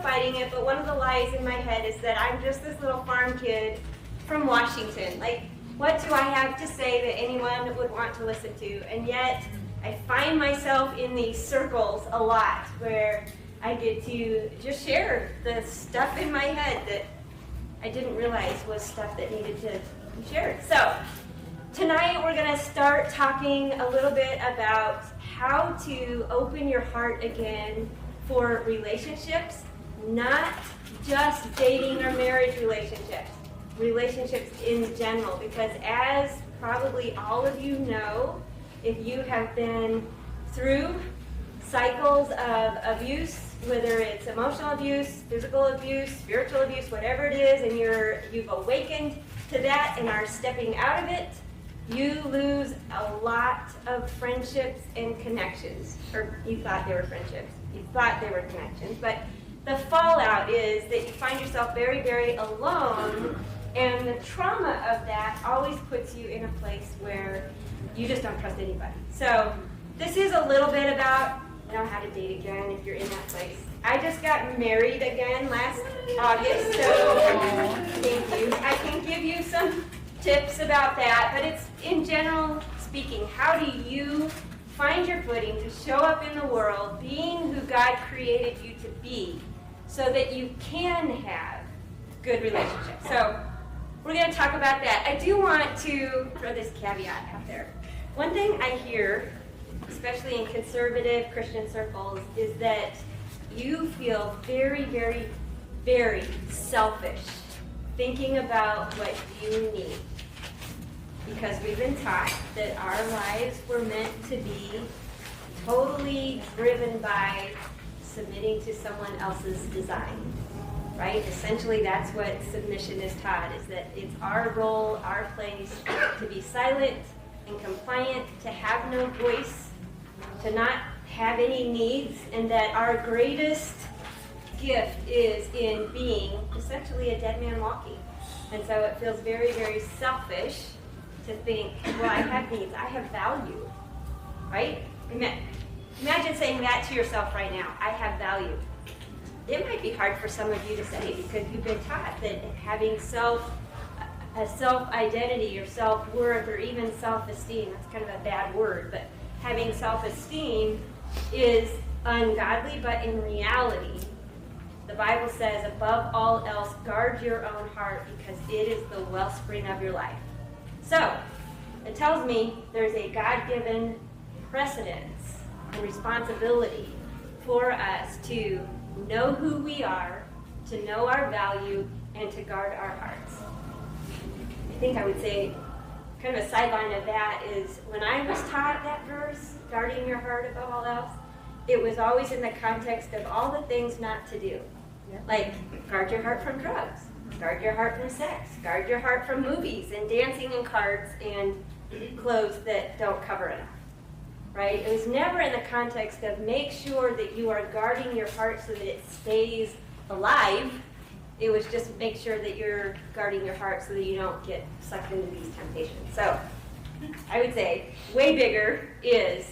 fighting it, but one of the lies in my head is that I'm just this little farm kid from Washington. Like, what do I have to say that anyone would want to listen to? And yet, I find myself in these circles a lot where I get to just share the stuff in my head that I didn't realize was stuff that needed to be shared. So, tonight we're going to start talking a little bit about how to open your heart again for relationships, not just dating or marriage relationships, relationships in general, because as probably all of you know, if you have been through cycles of abuse, whether it's emotional abuse, physical abuse, spiritual abuse, whatever it is, and you've awakened to that and are stepping out of it, you lose a lot of friendships and connections. Or you thought they were friendships. You thought they were connections. But the fallout is that you find yourself very, very alone, and the trauma of that always puts you in a place where you just don't trust anybody. So this is a little bit about how to date again if you're in that place. I just got married again last August, so thank you. I can give you some tips about that, but it's in general speaking, how do you find your footing to show up in the world being who God created you to be so that you can have good relationships. So we're going to talk about that. I do want to throw this caveat out there. One thing I hear, especially in conservative Christian circles, is that you feel very, very, very selfish thinking about what you need. Because we've been taught that our lives were meant to be totally driven by submitting to someone else's design, right? Essentially, that's what submission is taught, is that it's our role, our place to be silent and compliant, to have no voice, to not have any needs, and that our greatest gift is in being essentially a dead man walking. And so it feels very, very selfish to think, well, I have needs, I have value, right? Imagine saying that to yourself right now, I have value. It might be hard for some of you to say because you've been taught that having a self-identity or self-worth or even self-esteem, that's kind of a bad word, but having self-esteem is ungodly, but in reality, the Bible says, above all else, guard your own heart because it is the wellspring of your life. So, it tells me there's a God-given precedence and responsibility for us to know who we are, to know our value, and to guard our hearts. I think I would say, kind of a sideline of that is, when I was taught that verse, guarding your heart above all else, it was always in the context of all the things not to do. Like, guard your heart from drugs, guard your heart from sex, guard your heart from movies and dancing and cards and clothes that don't cover enough, right? It was never in the context of make sure that you are guarding your heart so that it stays alive. It was just make sure that you're guarding your heart so that you don't get sucked into these temptations. So I would say way bigger is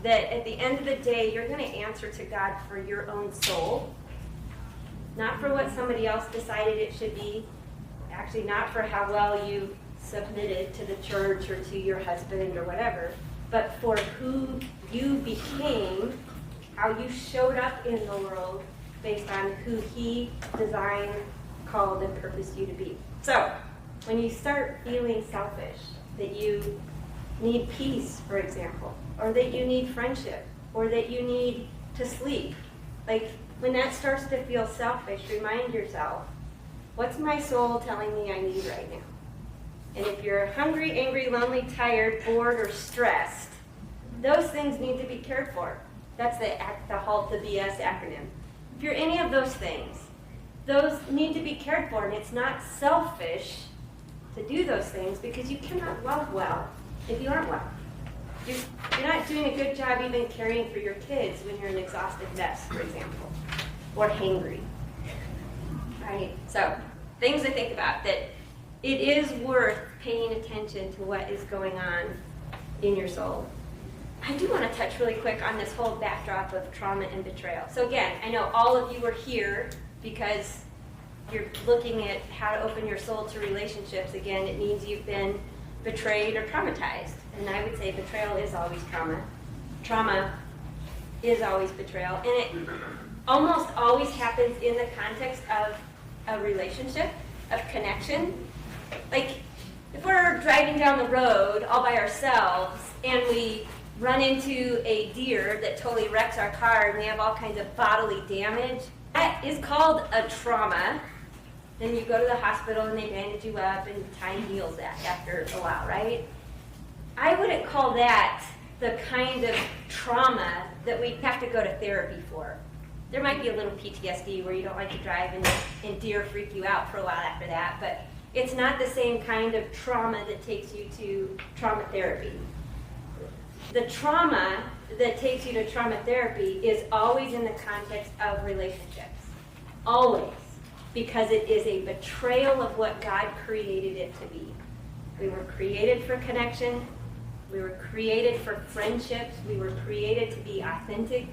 that at the end of the day, you're going to answer to God for your own soul, not for what somebody else decided it should be, actually not for how well you submitted to the church or to your husband or whatever, but for who you became, how you showed up in the world based on who He designed, called, and purposed you to be. So, when you start feeling selfish, that you need peace, for example, or that you need friendship, or that you need to sleep, like, when that starts to feel selfish, remind yourself, what's my soul telling me I need right now? And if you're hungry, angry, lonely, tired, bored, or stressed, those things need to be cared for. That's the HALT the BS acronym. If you're any of those things, those need to be cared for, and it's not selfish to do those things because you cannot love well if you aren't well. You're not doing a good job even caring for your kids when you're an exhausted mess, for example, or hangry, right? So, things to think about, that it is worth paying attention to what is going on in your soul. I do want to touch really quick on this whole backdrop of trauma and betrayal. So again, I know all of you are here because you're looking at how to open your soul to relationships. Again, it means you've been betrayed or traumatized. And I would say betrayal is always trauma. Trauma is always betrayal. And it almost always happens in the context of a relationship, of connection. Like, if we're driving down the road all by ourselves and we run into a deer that totally wrecks our car and we have all kinds of bodily damage, that is called a trauma. Then you go to the hospital and they bandage you up and time heals that after a while, right? I wouldn't call that the kind of trauma that we have to go to therapy for. There might be a little PTSD where you don't like to drive and deer freak you out for a while after that, but it's not the same kind of trauma that takes you to trauma therapy. The trauma that takes you to trauma therapy is always in the context of relationships. Always. Because it is a betrayal of what God created it to be. We were created for connection. We were created for friendships. We were created to be authentic,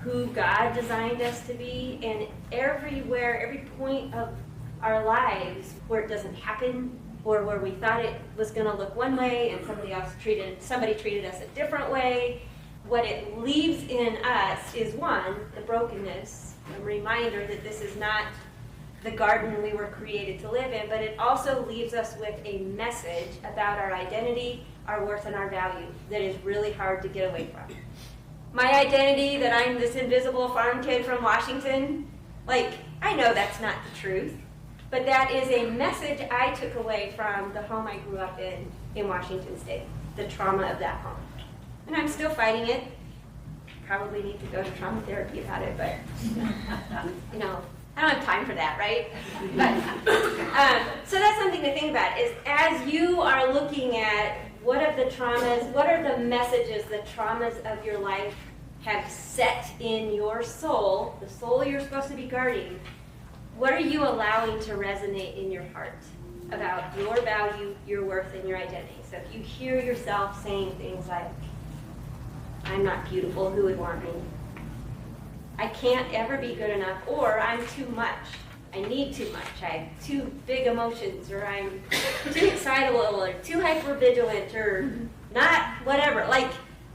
who God designed us to be. And everywhere, every point of our lives where it doesn't happen, or where we thought it was going to look one way and somebody treated us a different way, what it leaves in us is, one, the brokenness, a reminder that this is not the garden we were created to live in, but it also leaves us with a message about our identity, our worth, and our value that is really hard to get away from. My identity, that I'm this invisible farm kid from Washington, I know that's not the truth, but that is a message I took away from the home I grew up in Washington State, the trauma of that home. And I'm still fighting it. Probably need to go to trauma therapy about it, but, I don't have time for that, right? But, so that's something to think about, is as you are looking at what are the messages, the traumas of your life have set in your soul, the soul you're supposed to be guarding, what are you allowing to resonate in your heart about your value, your worth, and your identity? So if you hear yourself saying things like, I'm not beautiful, who would want me? I can't ever be good enough, or I'm too much. I need too much. I have too big emotions, or I'm too excitable, or too hypervigilant, or not whatever.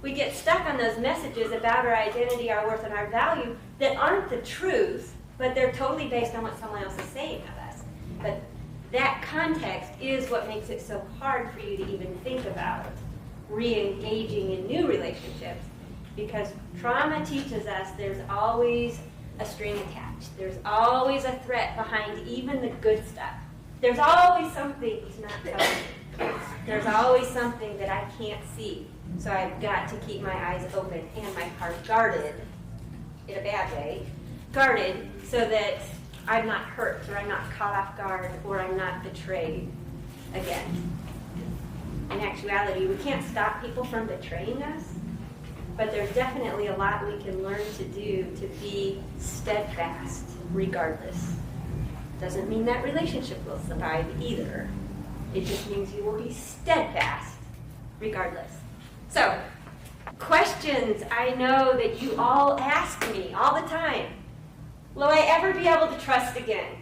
We get stuck on those messages about our identity, our worth, and our value that aren't the truth, but they're totally based on what someone else is saying of us. But that context is what makes it so hard for you to even think about re-engaging in new relationships, because trauma teaches us there's always a string attached. There's always a threat behind even the good stuff. There's always something he's not telling me. There's always something that I can't see. So I've got to keep my eyes open and my heart guarded, in a bad way, guarded so that I'm not hurt, or I'm not caught off guard, or I'm not betrayed again. In actuality, we can't stop people from betraying us, but there's definitely a lot we can learn to do to be steadfast regardless. Doesn't mean that relationship will survive either. It just means you will be steadfast regardless. So, questions I know that you all ask me all the time. Will I ever be able to trust again?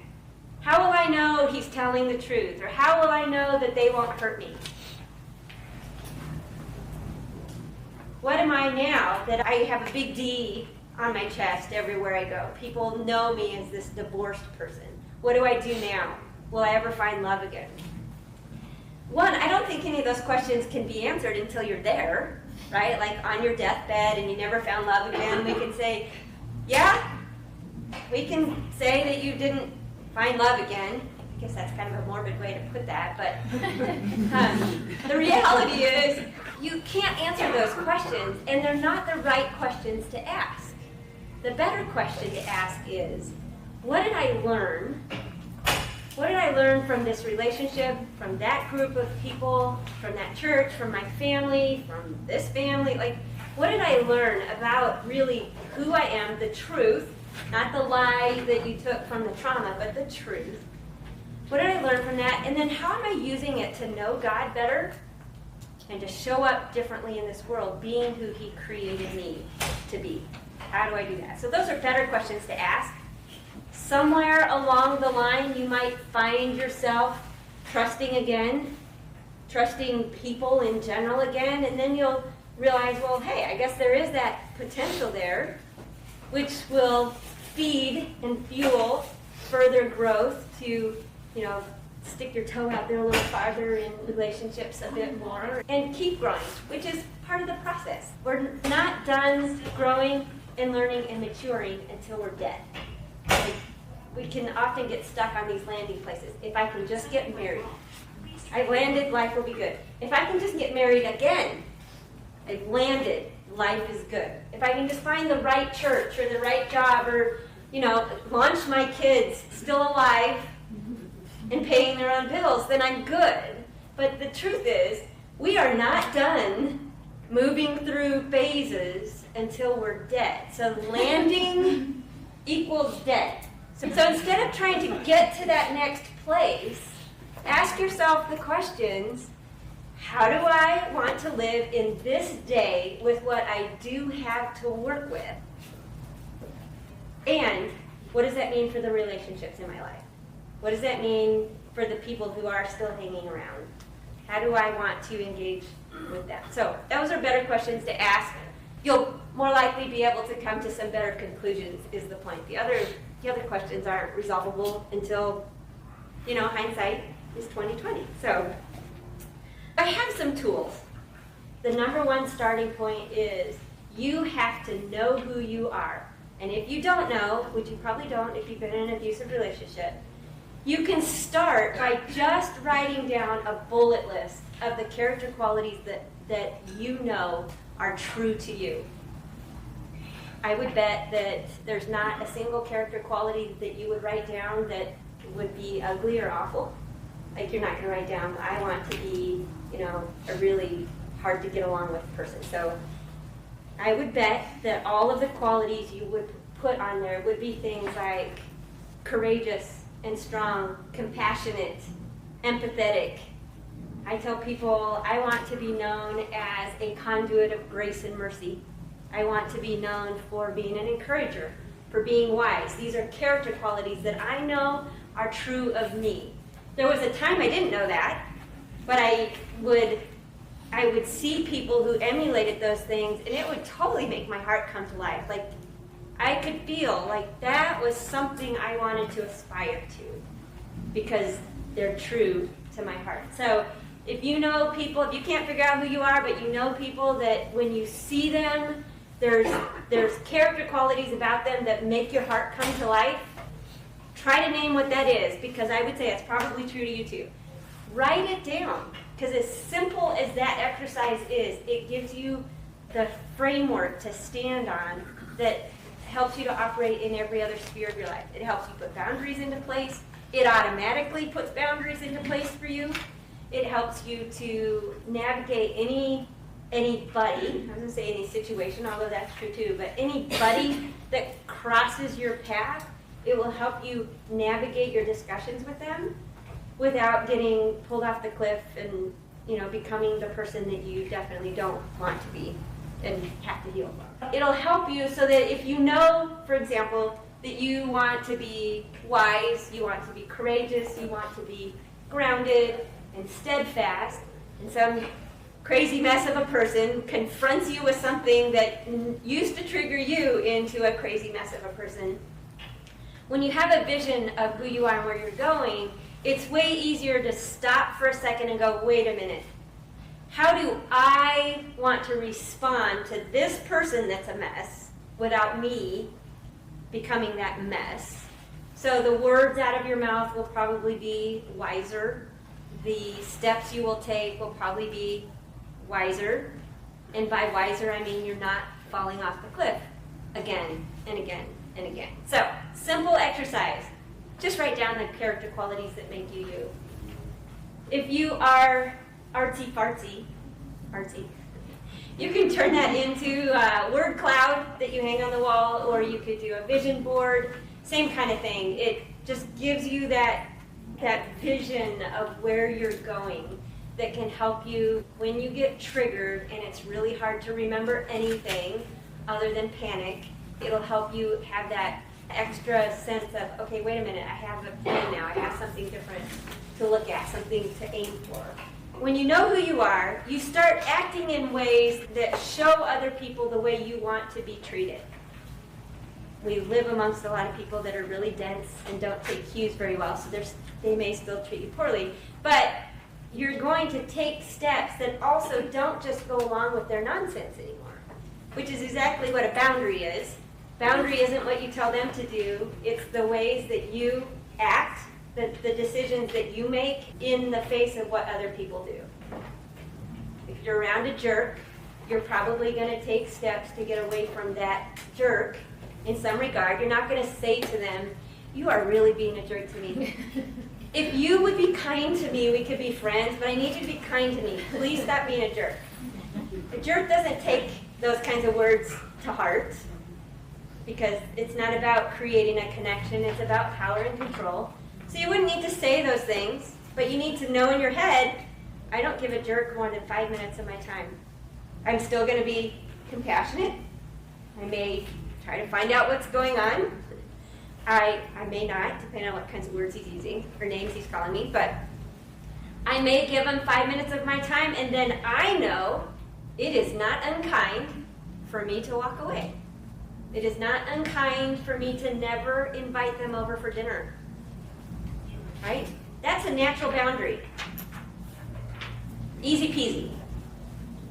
How will I know he's telling the truth? Or how will I know that they won't hurt me? What am I now that I have a big D on my chest everywhere I go? People know me as this divorced person. What do I do now? Will I ever find love again? One, I don't think any of those questions can be answered until you're there, right? Like on your deathbed and you never found love again. We can say, yeah, we can say that you didn't find love again. I guess that's kind of a morbid way to put that, but the reality is you can't answer those questions, and they're not the right questions to ask. The better question to ask is, what did I learn? What did I learn from this relationship, from that group of people, from that church, from my family, from this family? What did I learn about really who I am, the truth, not the lie that you took from the trauma, but the truth? What did I learn from that? And then how am I using it to know God better and to show up differently in this world, being who he created me to be. How do I do that? So those are better questions to ask. Somewhere along the line, you might find yourself trusting again, trusting people in general again, and then you'll realize, well, hey, I guess there is that potential there, which will feed and fuel further growth to, stick your toe out there a little farther in relationships a bit more, and keep growing, which is part of the process. We're not done growing and learning and maturing until we're dead. We can often get stuck on these landing places. If I can just get married, I've landed, life will be good. If I can just get married again, I've landed, life is good. If I can just find the right church or the right job or, launch my kids still alive and paying their own bills, then I'm good. But the truth is, we are not done moving through phases until we're dead. So landing equals dead. So instead of trying to get to that next place, ask yourself the questions, how do I want to live in this day with what I do have to work with? And what does that mean for the relationships in my life? What does that mean for the people who are still hanging around? How do I want to engage with them? So those are better questions to ask. You'll more likely be able to come to some better conclusions is the point. The other questions aren't resolvable until, hindsight is 20/20. So I have some tools. The number one starting point is you have to know who you are. And if you don't know, which you probably don't if you've been in an abusive relationship, you can start by just writing down a bullet list of the character qualities that you know are true to you. I would bet that there's not a single character quality that you would write down that would be ugly or awful. Like you're not going to write down, I want to be, a really hard to get along with person. So I would bet that all of the qualities you would put on there would be things like courageous and strong, compassionate, empathetic. I tell people I want to be known as a conduit of grace and mercy. I want to be known for being an encourager, for being wise. These are character qualities that I know are true of me. There was a time I didn't know that, but I would see people who emulated those things, and it would totally make my heart come to life. Like, I could feel like that was something I wanted to aspire to because they're true to my heart. So if you know people, if you can't figure out who you are, but you know people that when you see them, there's character qualities about them that make your heart come to life, try to name what that is, because I would say it's probably true to you too. Write it down, because as simple as that exercise is, it gives you the framework to stand on that helps you to operate in every other sphere of your life. It helps you put boundaries into place. It automatically puts boundaries into place for you. It helps you to navigate anybody, I was going to say any situation, although that's true too, but anybody that crosses your path, it will help you navigate your discussions with them without getting pulled off the cliff and becoming the person that you definitely don't want to be and have to heal from. It'll help you so that if you know, for example, that you want to be wise, you want to be courageous, you want to be grounded and steadfast, and some crazy mess of a person confronts you with something that used to trigger you into a crazy mess of a person. When you have a vision of who you are and where you're going, it's way easier to stop for a second and go, wait a minute. How do I want to respond to this person that's a mess without me becoming that mess? So the words out of your mouth will probably be wiser. The steps you will take will probably be wiser. And by wiser, I mean you're not falling off the cliff again and again and again. So, simple exercise. Just write down the character qualities that make you you. If you are artsy, you can turn that into a word cloud that you hang on the wall, or you could do a vision board, same kind of thing. It just gives you that vision of where you're going. that can help you when you get triggered and it's really hard to remember anything other than panic. It'll help you have that extra sense of, okay, wait a minute, I have a plan now. I have something different to look at, something to aim for. When you know who you are, you start acting in ways that show other people the way you want to be treated. We live amongst a lot of people that are really dense and don't take cues very well, so they may still treat you poorly. But you're going to take steps that also don't just go along with their nonsense anymore, which is exactly what a boundary is. Boundary isn't what you tell them to do. It's the ways that you act, the decisions that you make in the face of what other people do. If you're around a jerk, you're probably going to take steps to get away from that jerk in some regard. You're not going to say to them, you are really being a jerk to me. If you would be kind to me, we could be friends, but I need you to be kind to me. Please stop being a jerk. A jerk doesn't take those kinds of words to heart, because it's not about creating a connection, it's about power and control. So you wouldn't need to say those things, but you need to know in your head, I don't give a jerk more than 5 minutes of my time. I'm still going to be compassionate. I may try to find out what's going on. I may not, depending on what kinds of words he's using or names he's calling me, but I may give him 5 minutes of my time, and then I know it is not unkind for me to walk away. It is not unkind for me to never invite them over for dinner. Right? That's a natural boundary. Easy peasy.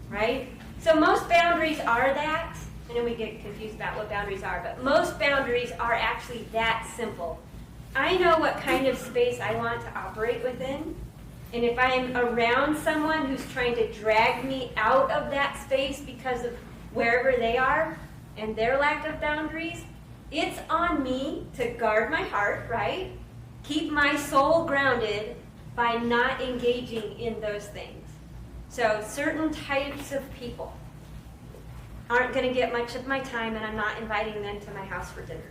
Right? So most boundaries are that. I know we get confused about what boundaries are, but most boundaries are actually that simple. I know what kind of space I want to operate within, and if I'm around someone who's trying to drag me out of that space because of wherever they are and their lack of boundaries, it's on me to guard my heart, right? Keep my soul grounded by not engaging in those things. So certain types of people aren't going to get much of my time, and I'm not inviting them to my house for dinner.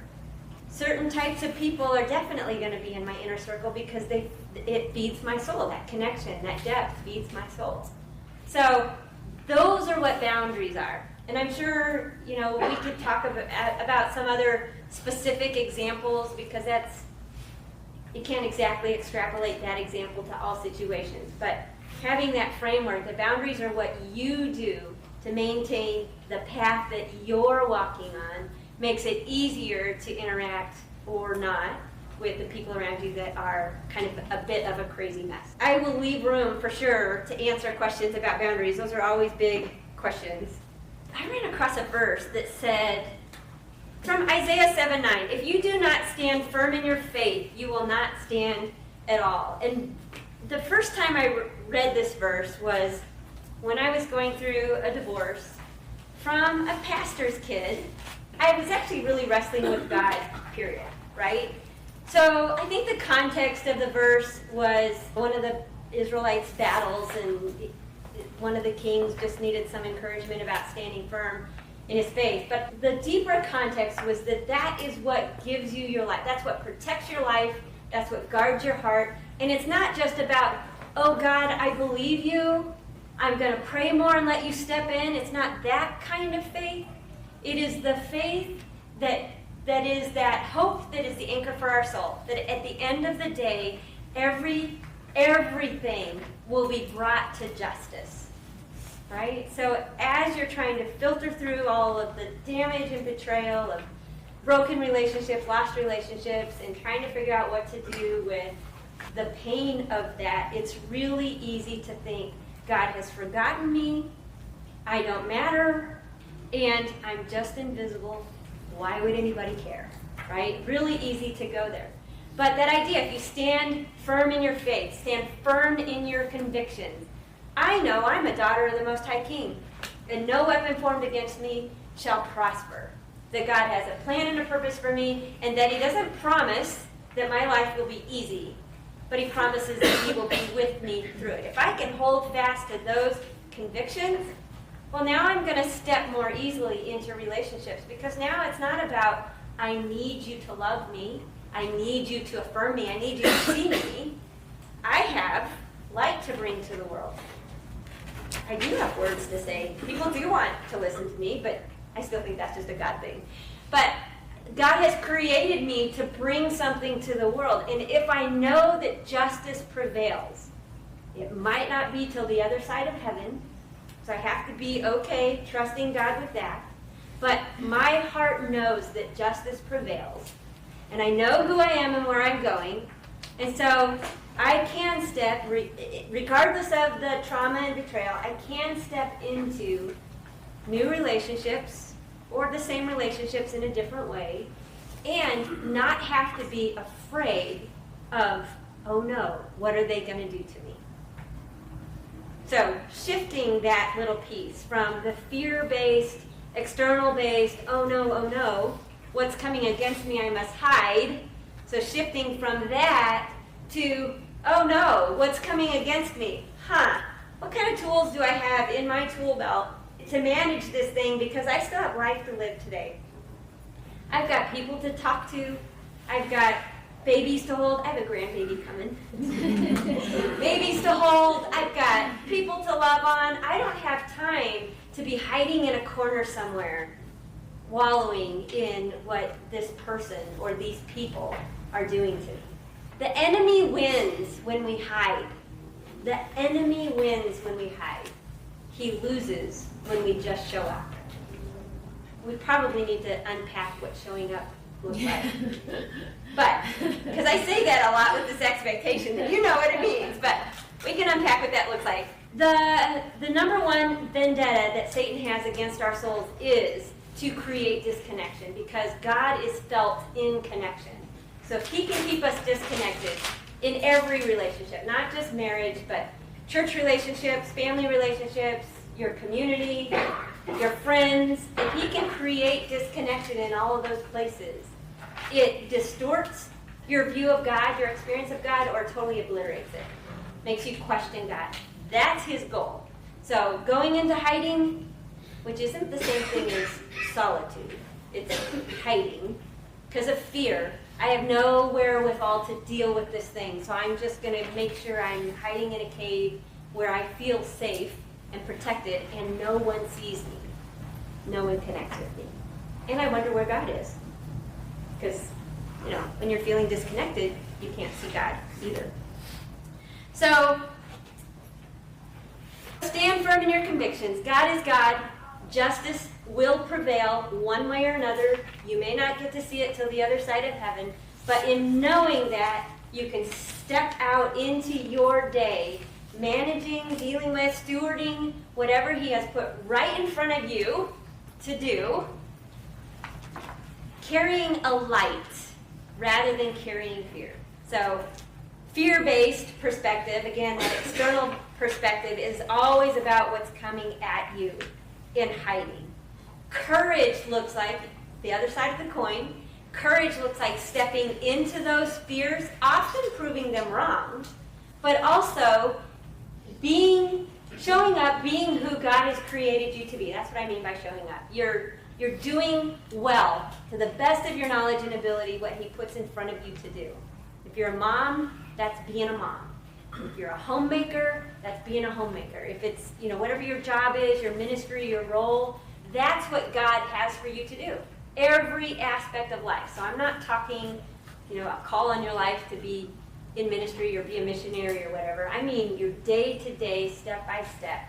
Certain types of people are definitely going to be in my inner circle because it feeds my soul. That connection, that depth feeds my soul. So those are what boundaries are. And I'm sure, we could talk about some other specific examples, because you can't exactly extrapolate that example to all situations. But having that framework, the boundaries are what you do to maintain the path that you're walking on, makes it easier to interact or not with the people around you that are kind of a bit of a crazy mess. I will leave room for sure to answer questions about boundaries. Those are always big questions. I ran across a verse that said, from Isaiah 7:9, if you do not stand firm in your faith, you will not stand at all. And the first time I read this verse was when I was going through a divorce from a pastor's kid. I was actually really wrestling with God, period, right? So I think the context of the verse was one of the Israelites' battles, and one of the kings just needed some encouragement about standing firm in his faith. But the deeper context was that is what gives you your life. That's what protects your life. That's what guards your heart. And it's not just about, oh God, I believe you. I'm going to pray more and let you step in. It's not that kind of faith. It is the faith that is that hope that is the anchor for our soul. That at the end of the day, everything will be brought to justice. Right? So as you're trying to filter through all of the damage and betrayal of broken relationships, lost relationships, and trying to figure out what to do with the pain of that, it's really easy to think, God has forgotten me, I don't matter, and I'm just invisible. Why would anybody care? Right? Really easy to go there. But that idea, if you stand firm in your faith, stand firm in your convictions, I know I'm a daughter of the Most High King, and no weapon formed against me shall prosper. That God has a plan and a purpose for me, and that He doesn't promise that my life will be easy, but He promises that He will be with me through it. If I can hold fast to those convictions, well, now I'm going to step more easily into relationships, because now it's not about, I need you to love me, I need you to affirm me, I need you to see me. I have like to bring to the world. I do have words to say. People do want to listen to me, but I still think that's just a God thing. But God has created me to bring something to the world. And if I know that justice prevails, it might not be till the other side of heaven, so I have to be okay trusting God with that. But my heart knows that justice prevails. And I know who I am and where I'm going. And so I can step, regardless of the trauma and betrayal, I can step into new relationships or the same relationships in a different way and not have to be afraid of, oh no, what are they going to do to me? So shifting that little piece from the fear-based, external-based, oh no, what's coming against me I must hide. So shifting from that to, oh no, what's coming against me? What kind of tools do I have in my tool belt to manage this thing, because I still have life to live today. I've got people to talk to. I've got babies to hold. I have a grandbaby coming. Babies to hold. I've got people to love on. I don't have time to be hiding in a corner somewhere, wallowing in what this person or these people are doing to me. The enemy wins when we hide. The enemy wins when we hide. He loses when we just show up. We probably need to unpack what showing up looks like. But, because I say that a lot with this expectation that you know what it means, but we can unpack what that looks like. The number one vendetta that Satan has against our souls is to create disconnection, because God is felt in connection. So if he can keep us disconnected in every relationship, not just marriage, but church relationships, family relationships, your community, your friends, if he can create disconnection in all of those places, it distorts your view of God, your experience of God, or totally obliterates it. Makes you question God. That's his goal. So going into hiding, which isn't the same thing as solitude, it's hiding because of fear. I have no wherewithal to deal with this thing, so I'm just going to make sure I'm hiding in a cave where I feel safe and protected and no one sees me. No one connects with me. And I wonder where God is. Because, when you're feeling disconnected, you can't see God either. So, stand firm in your convictions. God is God. Justice will prevail one way or another. You may not get to see it till the other side of heaven, but in knowing that, you can step out into your day, managing, dealing with, stewarding whatever he has put right in front of you to do, carrying a light rather than carrying fear. So, fear-based perspective, again, that external perspective is always about what's coming at you in hiding. Courage looks like the other side of the coin. Courage looks like stepping into those fears, often proving them wrong, but also showing up, being who God has created you to be. That's what I mean by showing up. You're doing well, to the best of your knowledge and ability, what he puts in front of you to do. If you're a mom, that's being a mom. If you're a homemaker, that's being a homemaker. If it's, whatever your job is, your ministry, your role, that's what God has for you to do. Every aspect of life. So I'm not talking, a call on your life to be in ministry or be a missionary or whatever. I mean your day-to-day, step-by-step.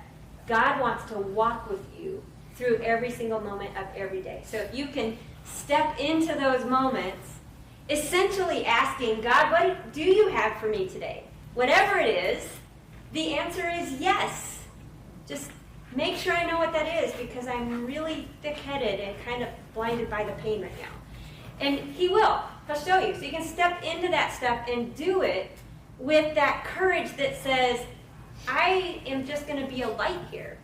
God wants to walk with you through every single moment of every day. So if you can step into those moments, essentially asking, God, what do you have for me today? Whatever it is, the answer is yes. Just make sure I know what that is, because I'm really thick-headed and kind of blinded by the pain right now. And he will. He'll show you. So you can step into that stuff and do it with that courage that says, I am just going to be a light here.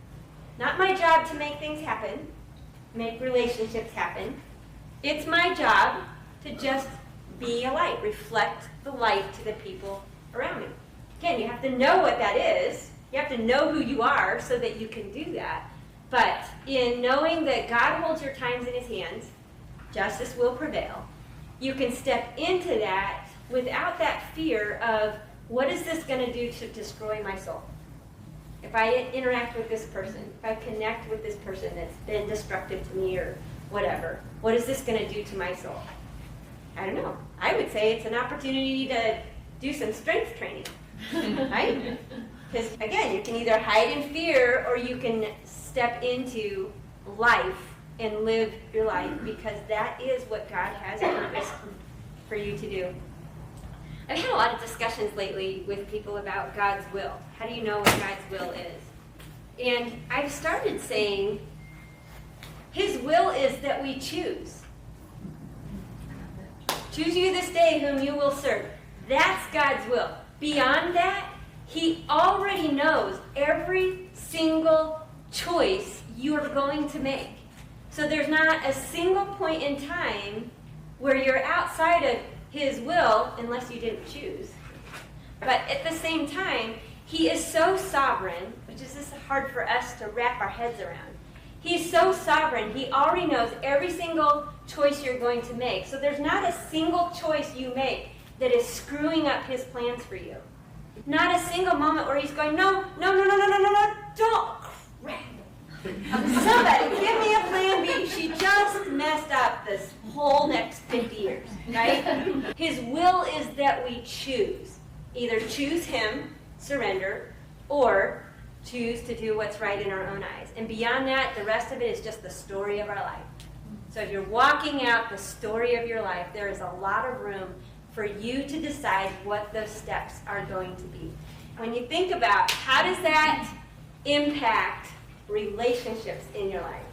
Not my job to make things happen, make relationships happen. It's my job to just be a light, reflect the light to the people around me. Again, you have to know what that is. You have to know who you are so that you can do that. But in knowing that God holds your times in his hands, justice will prevail. You can step into that without that fear of what is this going to do to destroy my soul? If I interact with this person, if I connect with this person that's been destructive to me or whatever, what is this going to do to my soul? I don't know. I would say it's an opportunity to do some strength training, right? Because, again, you can either hide in fear or you can step into life and live your life, because that is what God has purposed for you to do. I've had a lot of discussions lately with people about God's will. How do you know what God's will is? And I've started saying His will is that we choose. Choose you this day whom you will serve. That's God's will. Beyond that, He already knows every single choice you are going to make. So there's not a single point in time where you're outside of His will unless you didn't choose. But at the same time, He is so sovereign, which is just hard for us to wrap our heads around. He's so sovereign, He already knows every single choice you're going to make. So there's not a single choice you make that is screwing up His plans for you. Not a single moment where He's going, no, don't, crap. Somebody, give me a plan B. She just messed up this whole next 50 years, right? His will is that we choose. Either choose Him, surrender, or choose to do what's right in our own eyes. And beyond that, the rest of it is just the story of our life. So if you're walking out the story of your life, there is a lot of room for you to decide what those steps are going to be. When you think about how does that impact relationships in your life,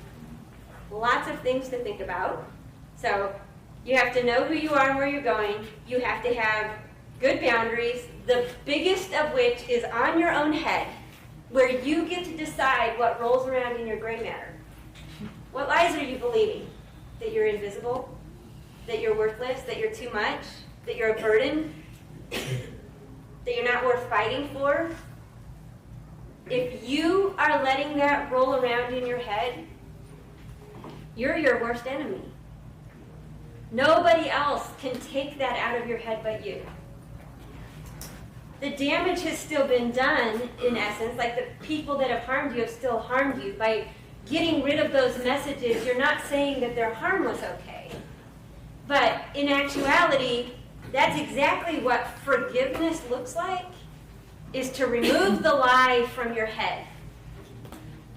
lots of things to think about. So you have to know who you are and where you're going. You have to have good boundaries, the biggest of which is on your own head, where you get to decide what rolls around in your gray matter. What lies are you believing? That you're invisible? That you're worthless? That you're too much? That you're a burden? That you're not worth fighting for? If you are letting that roll around in your head, you're your worst enemy. Nobody else can take that out of your head but you. The damage has still been done, in essence, like the people that have harmed you have still harmed you. By getting rid of those messages, you're not saying that their harm was okay. But in actuality, that's exactly what forgiveness looks like, is to remove the lie from your head.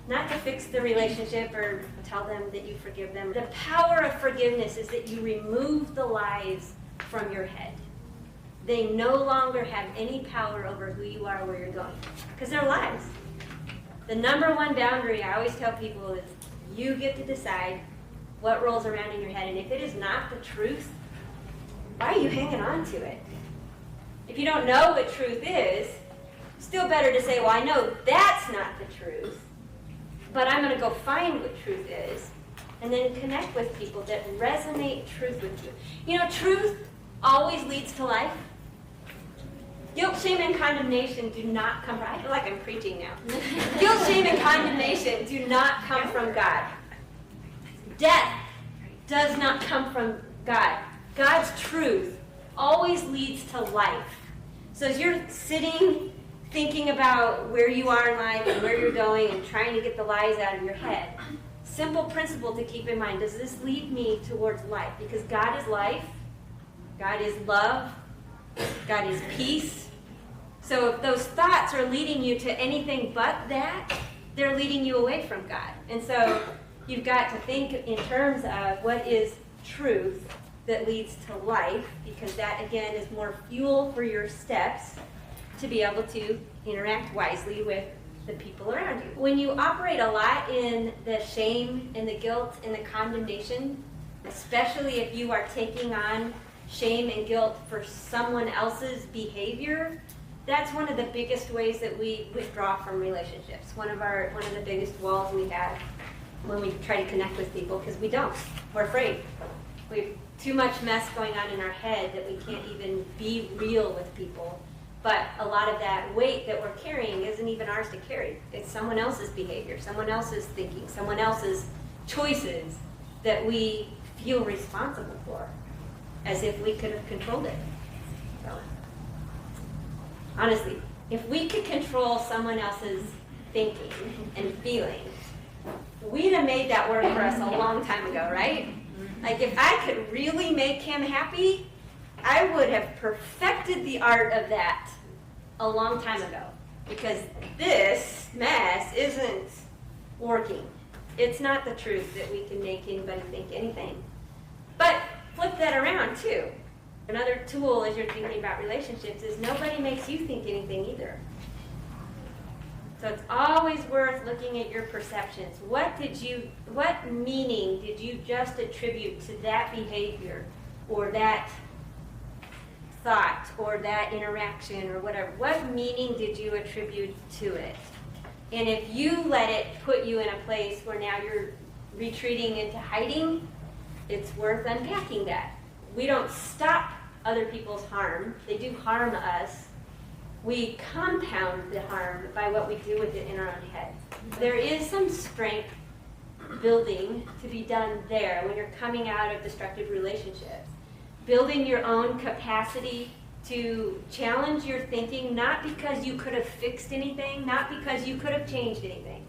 Not to fix the relationship or tell them that you forgive them. The power of forgiveness is that you remove the lies from your head. They no longer have any power over who you are or where you're going, because they're lies. The number one boundary I always tell people is you get to decide what rolls around in your head, and if it is not the truth, why are you hanging on to it? If you don't know what truth is, still better to say, well, I know that's not the truth, but I'm going to go find what truth is, and then connect with people that resonate truth with you. You know, truth always leads to life. Guilt, shame, and condemnation do not come from, I feel like I'm preaching now. Guilt, shame, and condemnation do not come from God. Death does not come from God. God's truth always leads to life. So as you're sitting, thinking about where you are in life and where you're going and trying to get the lies out of your head, simple principle to keep in mind, does this lead me towards life? Because God is life, God is love, God is peace. So if those thoughts are leading you to anything but that, they're leading you away from God. And so you've got to think in terms of what is truth that leads to life, because that, again, is more fuel for your steps to be able to interact wisely with the people around you. When you operate a lot in the shame and the guilt and the condemnation, especially if you are taking on shame and guilt for someone else's behavior, that's one of the biggest ways that we withdraw from relationships. One of the biggest walls we have when we try to connect with people, because we're afraid. We have too much mess going on in our head that we can't even be real with people. But a lot of that weight that we're carrying isn't even ours to carry. It's someone else's behavior, someone else's thinking, someone else's choices that we feel responsible for, as if we could have controlled it. So, Honestly, if we could control someone else's thinking and feeling, we'd have made that work for us a long time ago, right? Like if I could really make him happy, I would have perfected the art of that a long time ago. Because this mess isn't working. It's not the truth that we can make anybody think anything. But flip that around too. Another tool as you're thinking about relationships is nobody makes you think anything either. So it's always worth looking at your perceptions. What meaning did you just attribute to that behavior or that thought or that interaction or whatever? What meaning did you attribute to it? And if you let it put you in a place where now you're retreating into hiding, it's worth unpacking that. We don't stop other people's harm. They do harm us. We compound the harm by what we do with it in our own head. There is some strength building to be done there when you're coming out of destructive relationships. Building your own capacity to challenge your thinking, not because you could have fixed anything, not because you could have changed anything,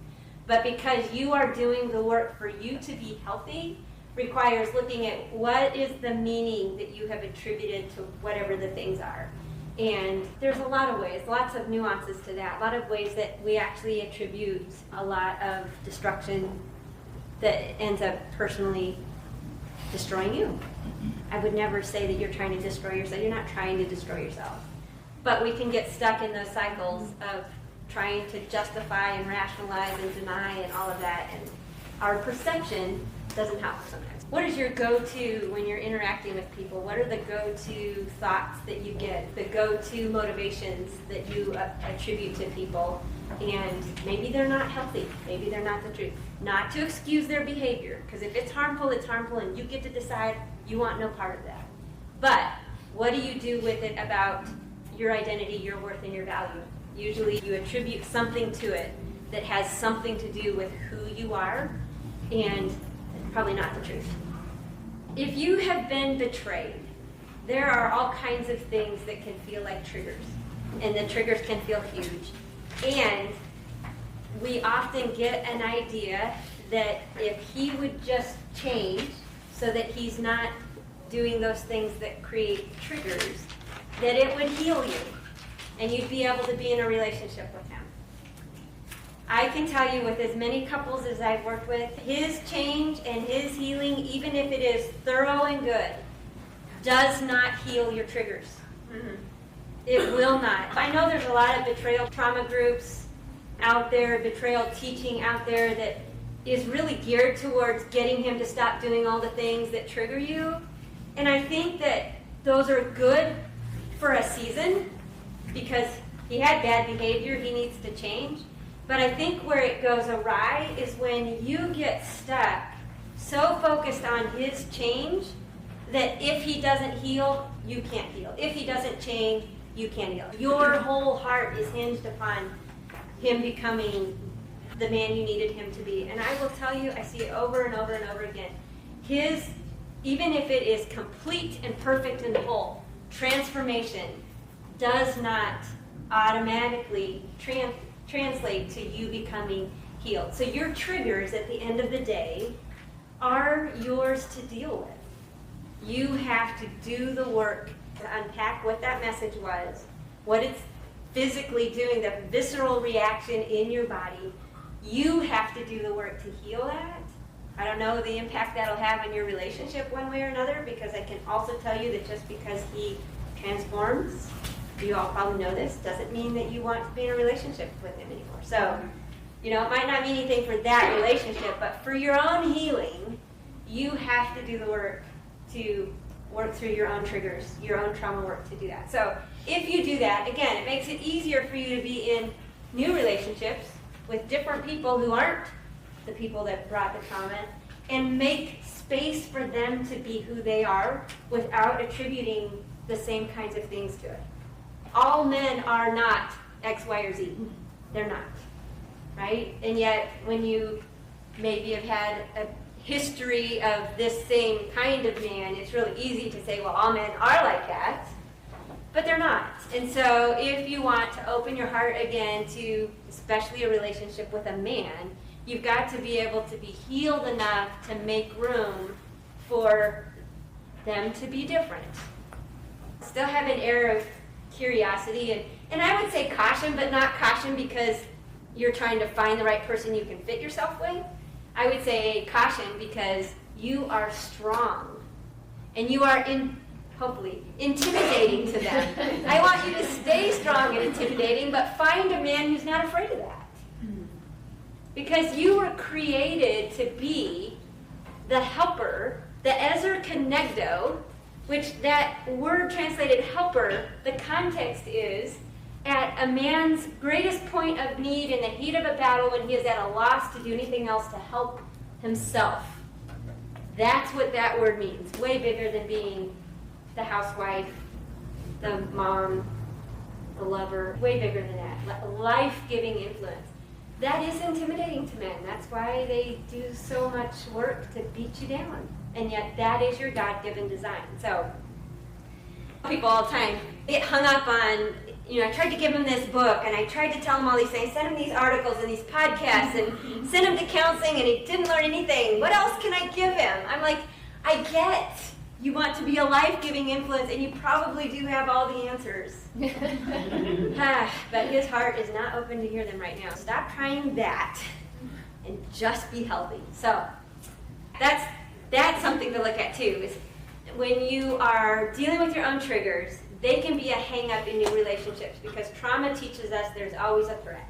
but because you are doing the work for you to be healthy, requires looking at what is the meaning that you have attributed to whatever the things are. And there's a lot of ways, lots of nuances to that, a lot of ways that we actually attribute a lot of destruction that ends up personally destroying you. I would never say that you're trying to destroy yourself. You're not trying to destroy yourself. But we can get stuck in those cycles of trying to justify and rationalize and deny and all of that. And our perception doesn't help sometimes. What is your go-to when you're interacting with people? What are the go-to thoughts that you get, the go-to motivations that you attribute to people? And maybe they're not healthy. Maybe they're not the truth. Not to excuse their behavior, because if it's harmful, and you get to decide you want no part of that. But what do you do with it about your identity, your worth, and your value? Usually you attribute something to it that has something to do with who you are, and probably not the truth. If you have been betrayed, there are all kinds of things that can feel like triggers, and the triggers can feel huge. And we often get an idea that if he would just change so that he's not doing those things that create triggers, that it would heal you, and you'd be able to be in a relationship with him. I can tell you with as many couples as I've worked with, his change and his healing, even if it is thorough and good, does not heal your triggers. Mm-hmm. It will not. I know there's a lot of betrayal trauma groups out there, betrayal teaching out there that is really geared towards getting him to stop doing all the things that trigger you. And I think that those are good for a season because he had bad behavior, he needs to change. But I think where it goes awry is when you get stuck so focused on his change that if he doesn't heal, you can't heal. If he doesn't change, you can't heal. Your whole heart is hinged upon him becoming the man you needed him to be. And I will tell you, I see it over and over and over again. His, even if it is complete and perfect and whole, transformation does not automatically translate to you becoming healed. So your triggers at the end of the day are yours to deal with. You have to do the work to unpack what that message was, what it's physically doing, the visceral reaction in your body. You have to do the work to heal that. I don't know the impact that'll have in your relationship one way or another, because I can also tell you that just because he transforms, you all probably know this, doesn't mean that you want to be in a relationship with him anymore. So, it might not mean anything for that relationship, but for your own healing, you have to do the work to work through your own triggers, your own trauma work to do that. So if you do that, again, it makes it easier for you to be in new relationships with different people who aren't the people that brought the trauma, and make space for them to be who they are without attributing the same kinds of things to it. All men are not X, Y, or Z. They're not, right? And yet, when you maybe have had a history of this same kind of man, it's really easy to say, well, all men are like that, but they're not. And so if you want to open your heart again to especially a relationship with a man, you've got to be able to be healed enough to make room for them to be different. Still have an air of curiosity and I would say caution, but not caution because you're trying to find the right person you can fit yourself with. I would say caution because you are strong and you are hopefully intimidating to them. I want you to stay strong and intimidating, but find a man who's not afraid of that. Because you were created to be the helper, the Ezer Kenegdo, which that word translated helper, the context is at a man's greatest point of need in the heat of a battle when he is at a loss to do anything else to help himself. That's what that word means. Way bigger than being the housewife, the mom, the lover. Way bigger than that. Life-giving influence. That is intimidating to men. That's why they do so much work to beat you down. And yet that is your God-given design. So people all the time get hung up on, I tried to give them this book and I tried to tell them all these things, send him these articles and these podcasts and send him to counseling and he didn't learn anything. What else can I give him? I'm like, I get you want to be a life-giving influence and you probably do have all the answers. But his heart is not open to hear them right now. Stop trying that and just be healthy. So that's something to look at too, is when you are dealing with your own triggers, they can be a hang-up in your relationships because trauma teaches us there's always a threat.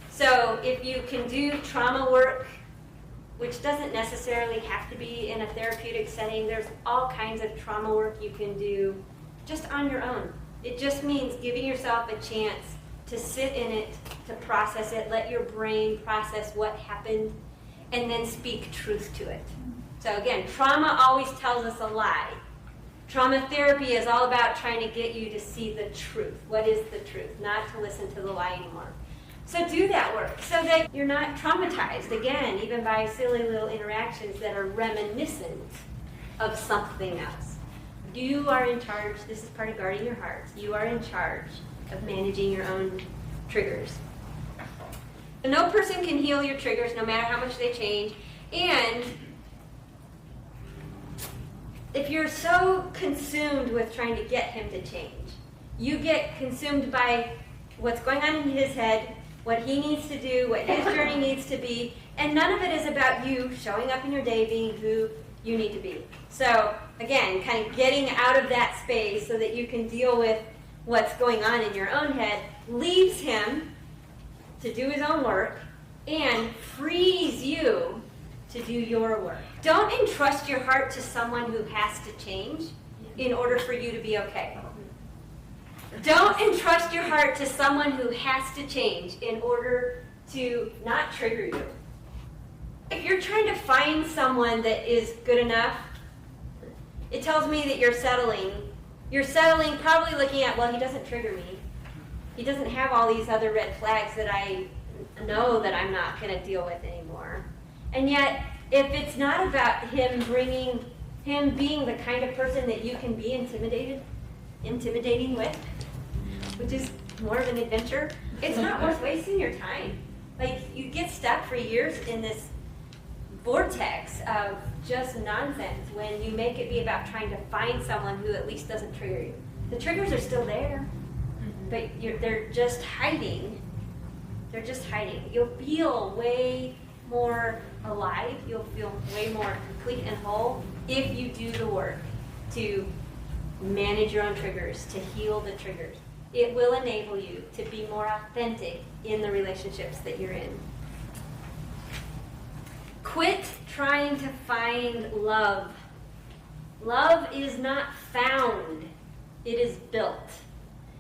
So if you can do trauma work, which doesn't necessarily have to be in a therapeutic setting, there's all kinds of trauma work you can do just on your own. It just means giving yourself a chance to sit in it, to process it, let your brain process what happened, and then speak truth to it. So again, trauma always tells us a lie. Trauma therapy is all about trying to get you to see the truth. What is the truth? Not to listen to the lie anymore. So do that work so that you're not traumatized, again, even by silly little interactions that are reminiscent of something else. You are in charge. This is part of guarding your heart. You are in charge of managing your own triggers. No person can heal your triggers no matter how much they change. And if you're so consumed with trying to get him to change, you get consumed by what's going on in his head, what he needs to do, what his journey needs to be, and none of it is about you showing up in your day being who you need to be. So again, kind of getting out of that space so that you can deal with what's going on in your own head leaves him to do his own work and frees you to do your work. Don't entrust your heart to someone who has to change in order for you to be okay. Don't entrust your heart to someone who has to change in order to not trigger you. If you're trying to find someone that is good enough, it tells me that you're settling. You're settling probably looking at, well, he doesn't trigger me. He doesn't have all these other red flags that I know that I'm not going to deal with anymore. And yet, if it's not about him being the kind of person that you can be intimidating with, which is more of an adventure, it's not worth wasting your time. Like, you get stuck for years in this vortex of just nonsense when you make it be about trying to find someone who at least doesn't trigger you. The triggers are still there, but they're just hiding. They're just hiding. You'll feel way more alive. You'll feel way more complete and whole if you do the work to manage your own triggers, to heal the triggers. It will enable you to be more authentic in the relationships that you're in. Quit trying to find love. Love is not found. It is built.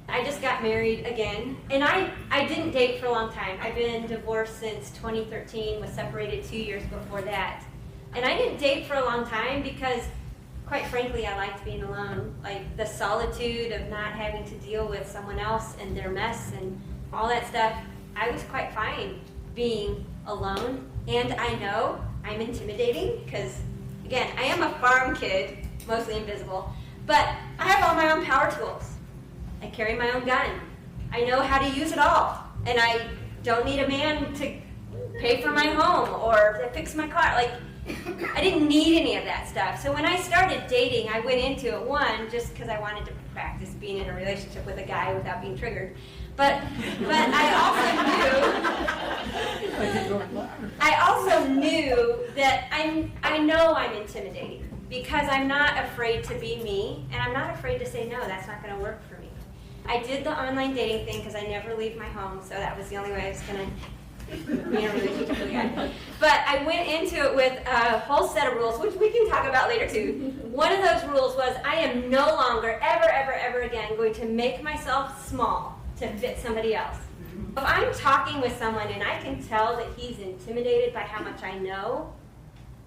I just got married again, and I didn't date for a long time. I've been divorced since 2013, was separated 2 years before that. And I didn't date for a long time because, quite frankly, I liked being alone. Like the solitude of not having to deal with someone else and their mess and all that stuff. I was quite fine being alone. And I know I'm intimidating because, again, I am a farm kid, mostly invisible, but I have all my own power tools. I carry my own gun. I know how to use it all. And I don't need a man to pay for my home or to fix my car. Like, I didn't need any of that stuff. So when I started dating, I went into it, one, just because I wanted to practice being in a relationship with a guy without being triggered. But I also knew that I know I'm intimidating because I'm not afraid to be me, and I'm not afraid to say no, that's not going to work for me. I did the online dating thing because I never leave my home, so that was the only way I was going to be in a relationship with a guy. But I went into it with a whole set of rules, which we can talk about later too. One of those rules was I am no longer, ever again, going to make myself small to fit somebody else. If I'm talking with someone and I can tell that he's intimidated by how much I know,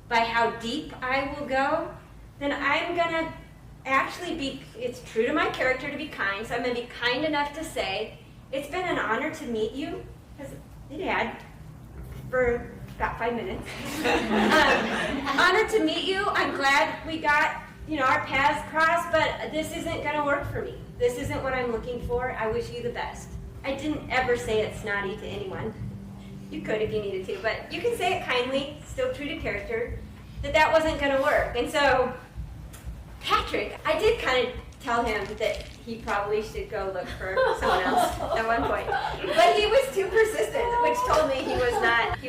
by how deep I will go, then I'm going to actually be, it's true to my character to be kind, so I'm going to be kind enough to say, it's been an honor to meet you, because it had for about 5 minutes. Honored to meet you. I'm glad we got, our paths crossed, but this isn't going to work for me. This isn't what I'm looking for. I wish you the best. I didn't ever say it snotty to anyone. You could if you needed to, but you can say it kindly, still true to character, that wasn't going to work. And so, Patrick, I did kind of tell him that he probably should go look for someone else at one point. But he was too persistent, which told me he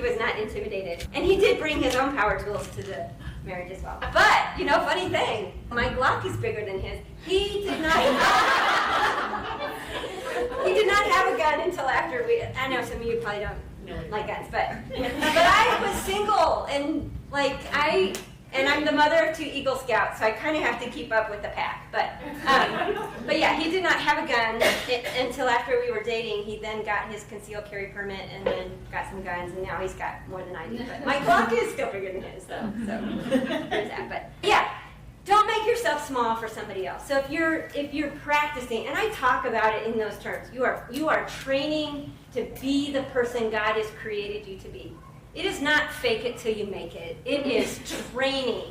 was not intimidated. And he did bring his own power tools to the marriage as well. But, funny thing, my Glock is bigger than his. He did not have a gun until after I know some of you probably don't like guns, but I was single and I'm the mother of 2 Eagle Scouts, so I kind of have to keep up with the pack. But yeah, he did not have a gun until after we were dating. He then got his concealed carry permit and then got some guns, and now he's got more than I do. But my Glock is still bigger than his, so there's that. But yeah, don't make yourself small for somebody else. So if you're practicing, and I talk about it in those terms, you are training to be the person God has created you to be. It is not fake it till you make it. It is training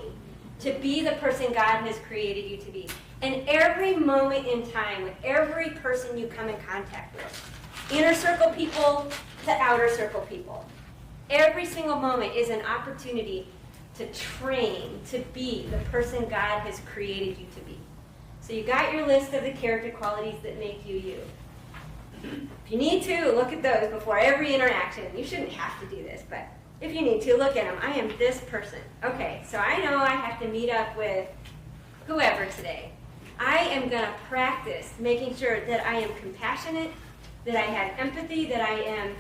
to be the person God has created you to be. And every moment in time, with every person you come in contact with, inner circle people to outer circle people, every single moment is an opportunity to train to be the person God has created you to be. So you got your list of the character qualities that make you you. If you need to, look at those before every interaction. You shouldn't have to do this, but if you need to, look at them. I am this person. Okay, so I know I have to meet up with whoever today. I am going to practice making sure that I am compassionate, that I have empathy, that I am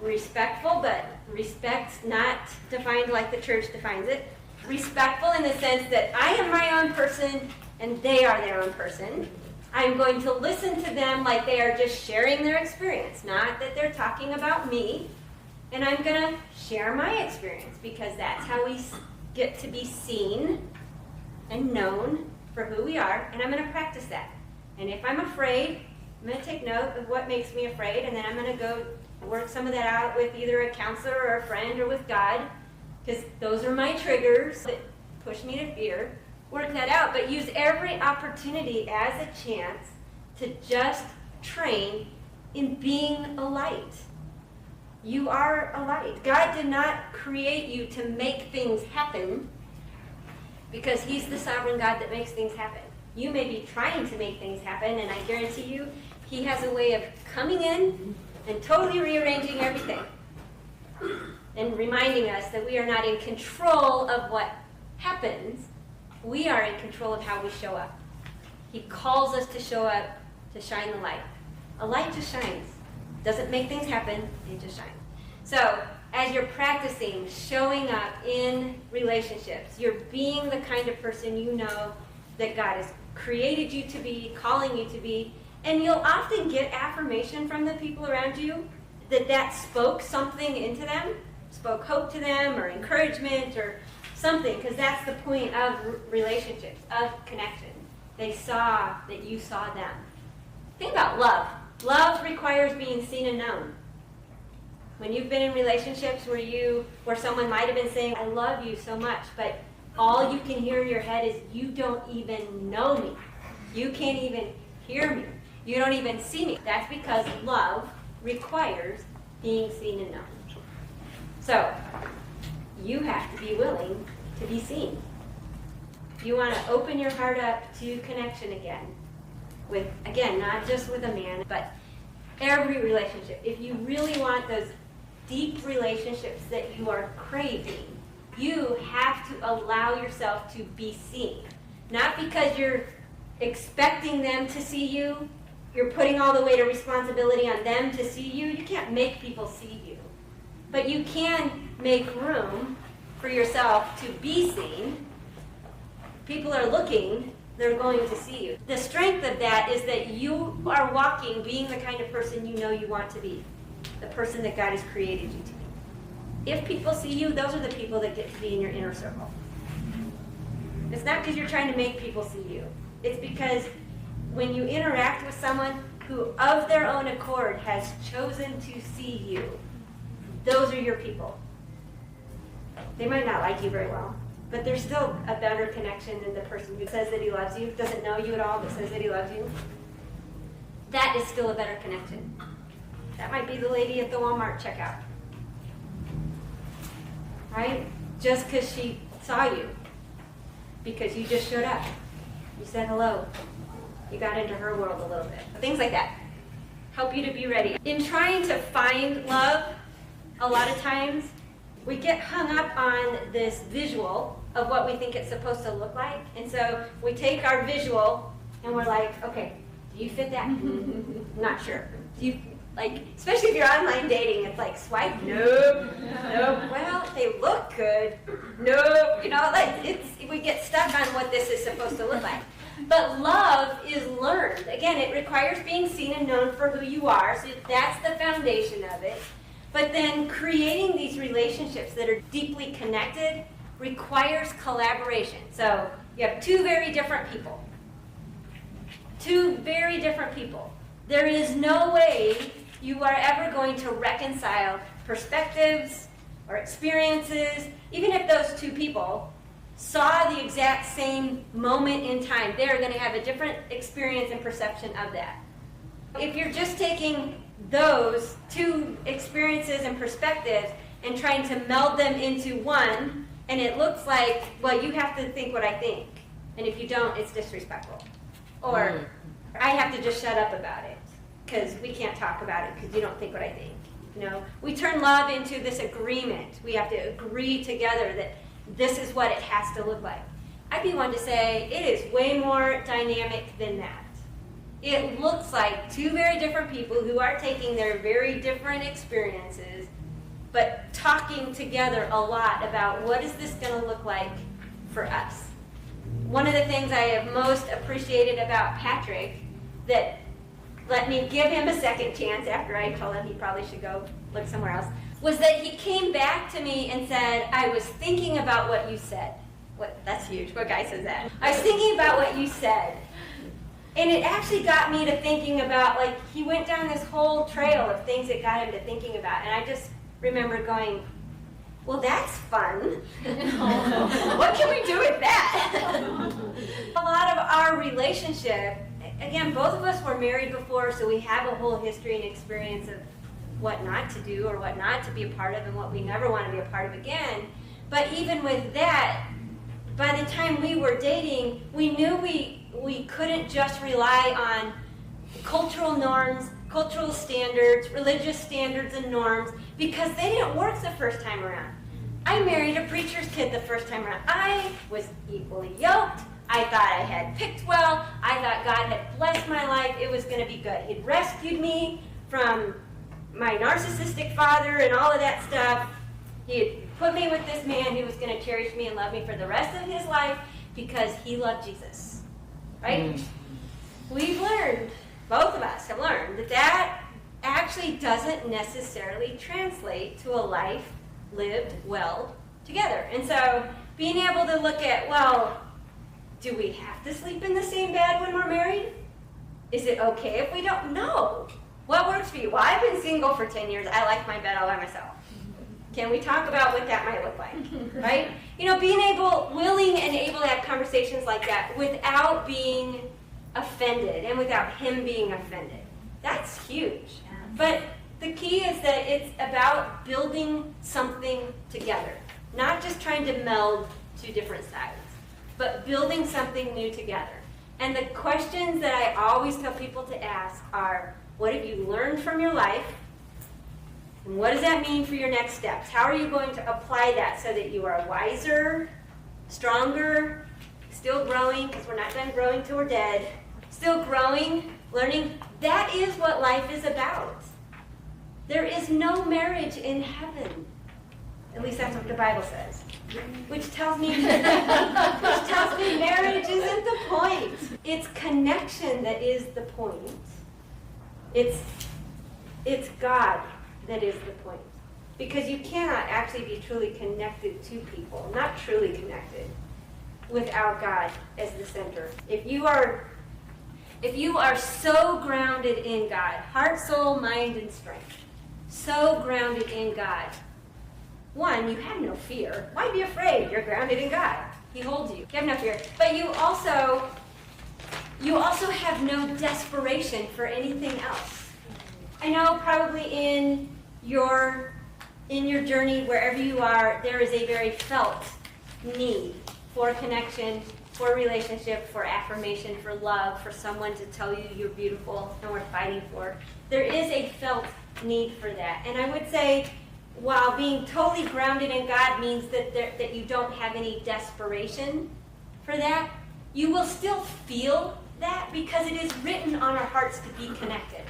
respectful, but respect not defined like the church defines it. Respectful in the sense that I am my own person and they are their own person. I'm going to listen to them like they are just sharing their experience, not that they're talking about me. And I'm going to share my experience because that's how we get to be seen and known for who we are. And I'm going to practice that. And if I'm afraid, I'm going to take note of what makes me afraid, and then I'm going to go work some of that out with either a counselor or a friend or with God, because those are my triggers that push me to fear. Work that out, but use every opportunity as a chance to just train in being a light. You are a light. God did not create you to make things happen because He's the sovereign God that makes things happen. You may be trying to make things happen, and I guarantee you He has a way of coming in and totally rearranging everything and reminding us that we are not in control of what happens. We are in control of how we show up. He calls us to show up, to shine the light. A light just shines. Doesn't make things happen, it just shines. So, as you're practicing showing up in relationships, you're being the kind of person you know that God has created you to be, calling you to be, and you'll often get affirmation from the people around you that spoke something into them, spoke hope to them or encouragement or something, because that's the point of relationships, of connection. They saw that you saw them. Think about love. Love requires being seen and known. When you've been in relationships where someone might have been saying, I love you so much, but all you can hear in your head is, you don't even know me. You can't even hear me. You don't even see me. That's because love requires being seen and known. So, you have to be willing to be seen. You want to open your heart up to connection again. With, again, not just with a man, but every relationship. If you really want those deep relationships that you are craving, you have to allow yourself to be seen. Not because you're expecting them to see you, you're putting all the weight of responsibility on them to see you. You can't make people see you. But you can make room for yourself to be seen. People are looking, they're going to see you. The strength of that is that you are walking, being the kind of person you know you want to be. The person that God has created you to be. If people see you, those are the people that get to be in your inner circle. It's not because you're trying to make people see you. It's because when you interact with someone who of their own accord has chosen to see you, those are your people. They might not like you very well, but there's still a better connection than the person who says that he loves you, doesn't know you at all, but says that he loves you. That is still a better connection. That might be the lady at the Walmart checkout. Right? Just because she saw you. Because you just showed up. You said hello. You got into her world a little bit. Things like that help you to be ready. In trying to find love, a lot of times we get hung up on this visual of what we think it's supposed to look like. And so we take our visual and we're like, okay, do you fit that? Not sure. Do you, like, especially if you're online dating, it's like swipe, nope, nope. Well, they look good, nope. You know, like we get stuck on what this is supposed to look like. But love is learned. Again, it requires being seen and known for who you are. So that's the foundation of it. But then creating these relationships that are deeply connected requires collaboration. So you have two very different people. Two very different people. There is no way you are ever going to reconcile perspectives or experiences, even if those two people saw the exact same moment in time. They're going to have a different experience and perception of that. If you're just taking those two experiences and perspectives and trying to meld them into one, and it looks like, well, you have to think what I think, and if you don't, it's disrespectful. Or I have to just shut up about it because we can't talk about it because you don't think what I think. You know, we turn love into this agreement. We have to agree together that this is what it has to look like. I'd be one to say it is way more dynamic than that. It looks like two very different people who are taking their very different experiences, but talking together a lot about what is this going to look like for us. One of the things I have most appreciated about Patrick that let me give him a second chance after I told him he probably should go look somewhere else, was that he came back to me and said, I was thinking about what you said. That's huge. What guy says that? I was thinking about what you said. And it actually got me to thinking about, like, he went down this whole trail of things that got him to thinking about. And I just remember going, well, that's fun. What can we do with that? A lot of our relationship, again, both of us were married before, so we have a whole history and experience of what not to do or what not to be a part of and what we never want to be a part of again. But even with that, by the time we were dating, we knew we couldn't just rely on cultural norms, cultural standards, religious standards and norms, because they didn't work the first time around. I married a preacher's kid the first time around. I was equally yoked. I thought I had picked well. I thought God had blessed my life. It was going to be good. He'd rescued me from my narcissistic father and all of that stuff. He had put me with this man who was going to cherish me and love me for the rest of his life because he loved Jesus. Right? We've learned, both of us have learned, that actually doesn't necessarily translate to a life lived well together. And so being able to look at, well, do we have to sleep in the same bed when we're married? Is it okay if we don't? No. What works for you? Well, I've been single for 10 years. I like my bed all by myself. Can we talk about what that might look like? Right? You know, being willing and able to have conversations like that without being offended and without him being offended. That's huge. But the key is that it's about building something together, not just trying to meld two different sides, but building something new together. And the questions that I always tell people to ask are, what have you learned from your life? And what does that mean for your next steps? How are you going to apply that so that you are wiser, stronger, still growing, because we're not done growing till we're dead, still growing, learning? That is what life is about. There is no marriage in heaven. At least that's what the Bible says. Which tells me marriage isn't the point. It's connection that is the point. It's God that is the point. Because you cannot actually be truly connected to people, not truly connected, without God as the center. If you are so grounded in God, heart, soul, mind, and strength, so grounded in God, one, you have no fear. Why be afraid? You're grounded in God. He holds you. You have no fear. But you also have no desperation for anything else. I know probably in your journey, wherever you are, there is a very felt need for connection, for relationship, for affirmation, for love, for someone to tell you you're beautiful and worth fighting for. There is a felt need for that. And I would say, while being totally grounded in God means that you don't have any desperation for that, you will still feel that because it is written on our hearts to be connected.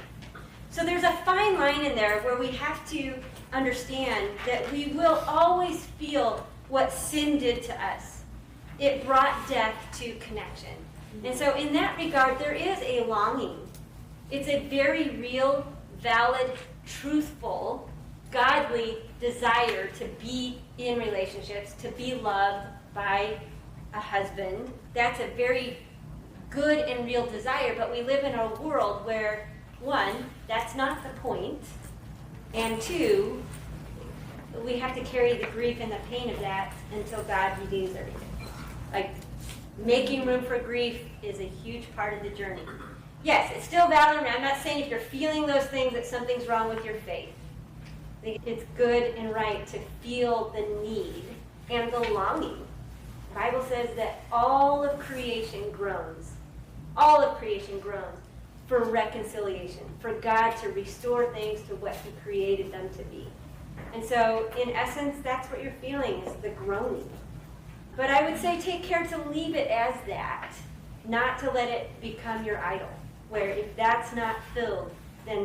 So there's a fine line in there where we have to understand that we will always feel what sin did to us. It brought death to connection. And so in that regard, there is a longing. It's a very real, valid, truthful, godly desire to be in relationships, to be loved by a husband. That's a very good and real desire, but we live in a world where, one, that's not the point, and two, we have to carry the grief and the pain of that until God redeems everything. Like, making room for grief is a huge part of the journey. Yes, it's still valid. I'm not saying if you're feeling those things that something's wrong with your faith. I think it's good and right to feel the need and the longing. The Bible says that all of creation groans. All of creation groans for reconciliation, for God to restore things to what He created them to be. And so, in essence, that's what you're feeling, is the groaning. But I would say take care to leave it as that, not to let it become your idol, where if that's not filled, then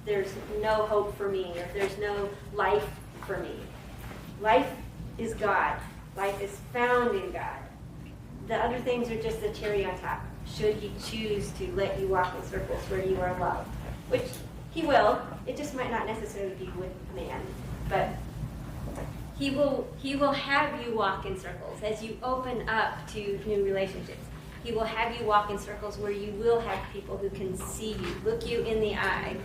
there's no hope for me, or there's no life for me. Life is God. Life is found in God. The other things are just the cherry on top, should He choose to let you walk in circles where you are loved, which He will. It just might not necessarily be with man, but He will have you walk in circles as you open up to new relationships. He will have you walk in circles where you will have people who can see you, look you in the eye,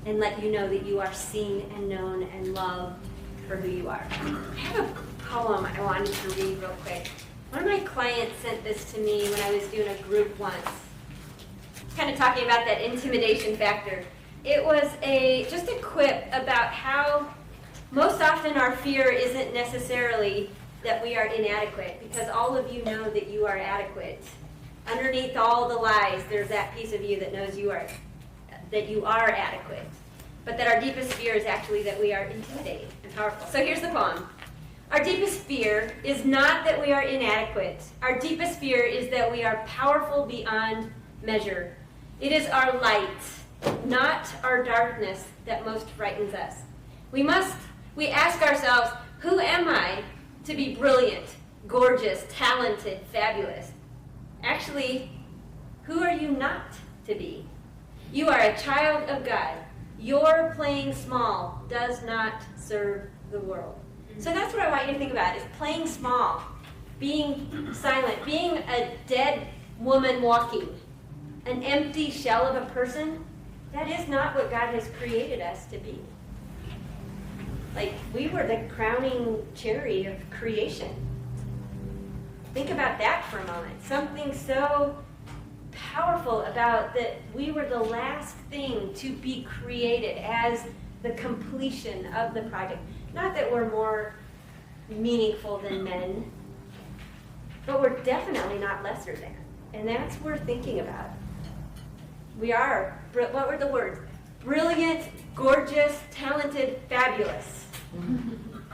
and let you know that you are seen and known and loved for who you are. I have a poem I wanted to read real quick. One of my clients sent this to me when I was doing a group once, kind of talking about that intimidation factor. It was just a quip about how most often our fear isn't necessarily that we are inadequate, because all of you know that you are adequate. Underneath all the lies, there's that piece of you that knows that you are adequate. But that our deepest fear is actually that we are intimidating and powerful. So here's the poem. Our deepest fear is not that we are inadequate. Our deepest fear is that we are powerful beyond measure. It is our light, not our darkness, that most frightens us. We ask ourselves, who am I to be brilliant, gorgeous, talented, fabulous? Actually, who are you not to be? You are a child of God. Your playing small does not serve the world. So that's what I want you to think about, is playing small, being silent, being a dead woman walking, an empty shell of a person. That is not what God has created us to be. Like, we were the crowning cherry of creation. Think about that for a moment. Something so powerful about that we were the last thing to be created as the completion of the project. Not that we're more meaningful than men, but we're definitely not lesser than. And that's worth thinking about. We are, what were the words? Brilliant, gorgeous, talented, fabulous.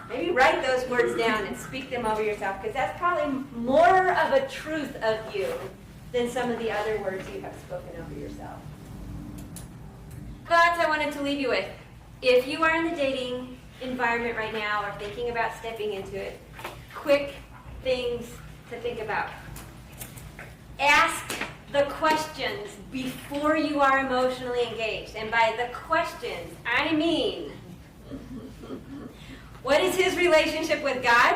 Maybe write those words down and speak them over yourself, because that's probably more of a truth of you than some of the other words you have spoken over yourself. Thoughts I wanted to leave you with. If you are in the dating environment right now or thinking about stepping into it, quick things to think about. Ask the questions before you are emotionally engaged. And by the questions, I mean, what is his relationship with God?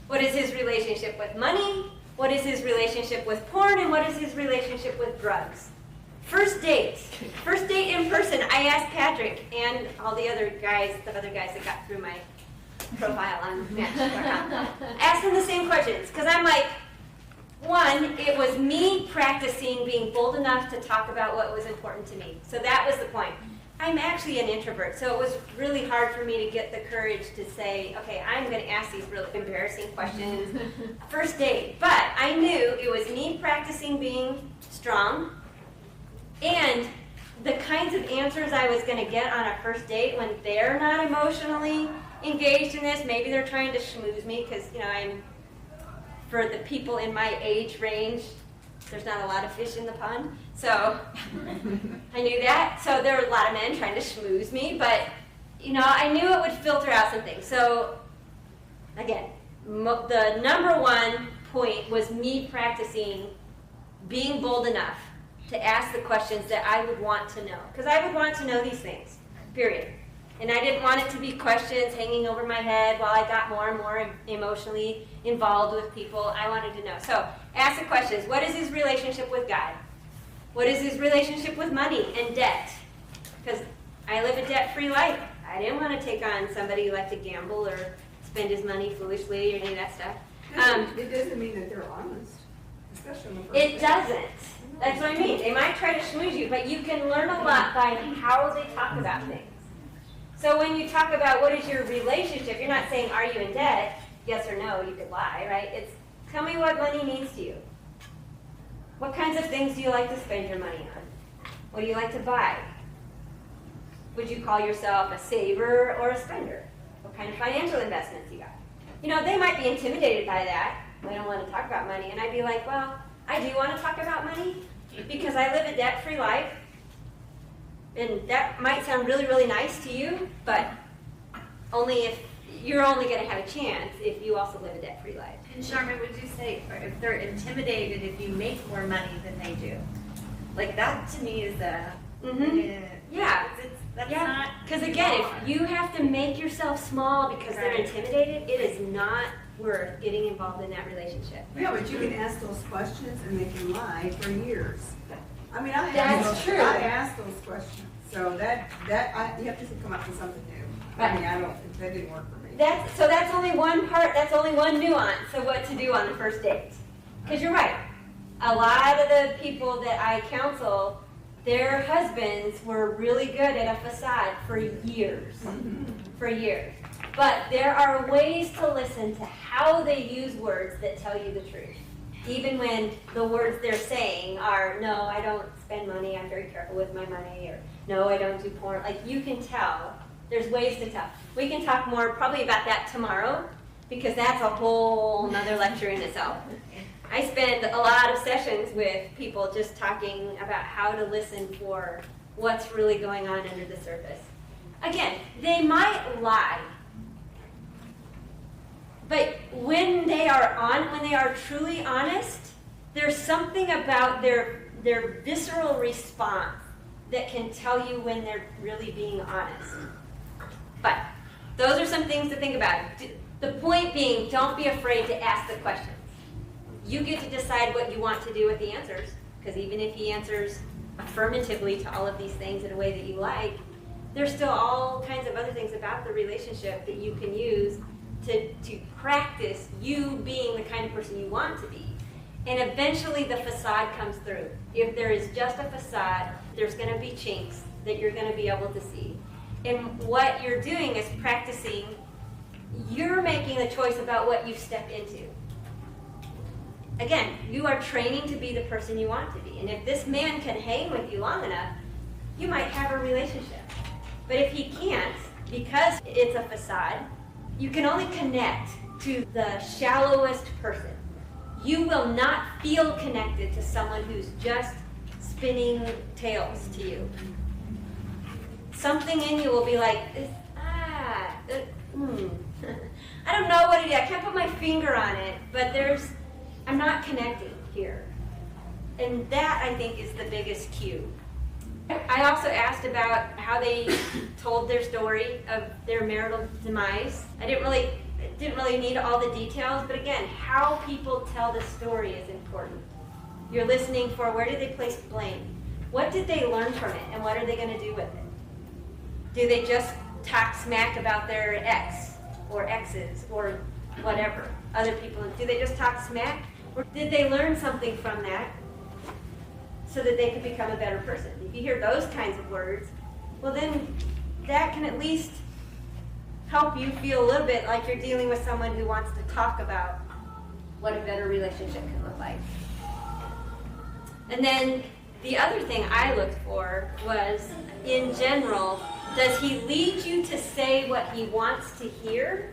What is his relationship with money? What is his relationship with porn? And what is his relationship with drugs? First date in person. I asked Patrick and all the other guys that got through my profile on Match.com. Asked them the same questions, because I'm like, one, it was me practicing being bold enough to talk about what was important to me. So that was the point. I'm actually an introvert, so it was really hard for me to get the courage to say, okay, I'm going to ask these really embarrassing questions. First date. But I knew it was me practicing being strong, and the kinds of answers I was going to get on a first date when they're not emotionally engaged in this. Maybe they're trying to schmooze me, because, I'm, for the people in my age range, there's not a lot of fish in the pond. So I knew that. So there were a lot of men trying to schmooze me, but I knew it would filter out some things. So again, the number one point was me practicing being bold enough to ask the questions that I would want to know, because I would want to know these things, period. And I didn't want it to be questions hanging over my head while I got more and more emotionally involved with people. I wanted to know. So ask the questions. What is his relationship with God? What is his relationship with money and debt? Because I live a debt-free life. I didn't want to take on somebody who liked to gamble or spend his money foolishly or any of that stuff. It doesn't mean that they're honest, especially on the first It doesn't. That's what I mean. They might try to schmooze you, but you can learn a lot by how they talk about things. So when you talk about what is your relationship, you're not saying, are you in debt? Yes or no, you could lie, right? It's, tell me what money means to you. What kinds of things do you like to spend your money on? What do you like to buy? Would you call yourself a saver or a spender? What kind of financial investments you got? They might be intimidated by that. They don't want to talk about money. And I'd be like, well, I do want to talk about money because I live a debt-free life. And that might sound really, really nice to you, but only if you're only going to have a chance if you also live a debt-free life. And Sharmen, would you say if they're intimidated if you make more money than they do? Like that to me is a Yeah. That's yeah. not Because again, if you have to make yourself small because they're intimidated, it is not worth getting involved in that relationship. Yeah, but you can ask those questions and they can lie for years. I mean, I asked those questions, so you have to come up with something new. Right. I mean, that didn't work for me. That's only one part. That's only one nuance of what to do on the first date. Because you're right. A lot of the people that I counsel, their husbands were really good at a facade for years. For years. But there are ways to listen to how they use words that tell you the truth. Even when the words they're saying are, no, I don't spend money, I'm very careful with my money, or no, I don't do porn. Like, you can tell. There's ways to tell. We can talk more probably about that tomorrow, because that's a whole nother lecture in itself. I spend a lot of sessions with people just talking about how to listen for what's really going on under the surface. Again, they might lie. But when they are truly honest, there's something about their visceral response that can tell you when they're really being honest. But those are some things to think about. The point being, don't be afraid to ask the questions. You get to decide what you want to do with the answers, because even if he answers affirmatively to all of these things in a way that you like, there's still all kinds of other things about the relationship that you can use to practice you being the kind of person you want to be. And eventually the facade comes through. If there is just a facade, there's going to be chinks that you're going to be able to see. And what you're doing is practicing. You're making the choice about what you step into. Again, you are training to be the person you want to be. And if this man can hang with you long enough, you might have a relationship. But if he can't, because it's a facade, you can only connect to the shallowest person. You will not feel connected to someone who's just spinning tales to you. Something in you will be like, I don't know what it is. I can't put my finger on it, but I'm not connecting here. And that, I think, is the biggest cue. I also asked about how they told their story of their marital demise. I didn't really need all the details, but again, how people tell the story is important. You're listening for where did they place blame? What did they learn from it, and what are they going to do with it? Do they just talk smack about their ex or exes or whatever, other people? Do they just talk smack? Or did they learn something from that so that they could become a better person? If you hear those kinds of words, well then that can at least help you feel a little bit like you're dealing with someone who wants to talk about what a better relationship can look like. And then the other thing I looked for was, in general, does he lead you to say what he wants to hear?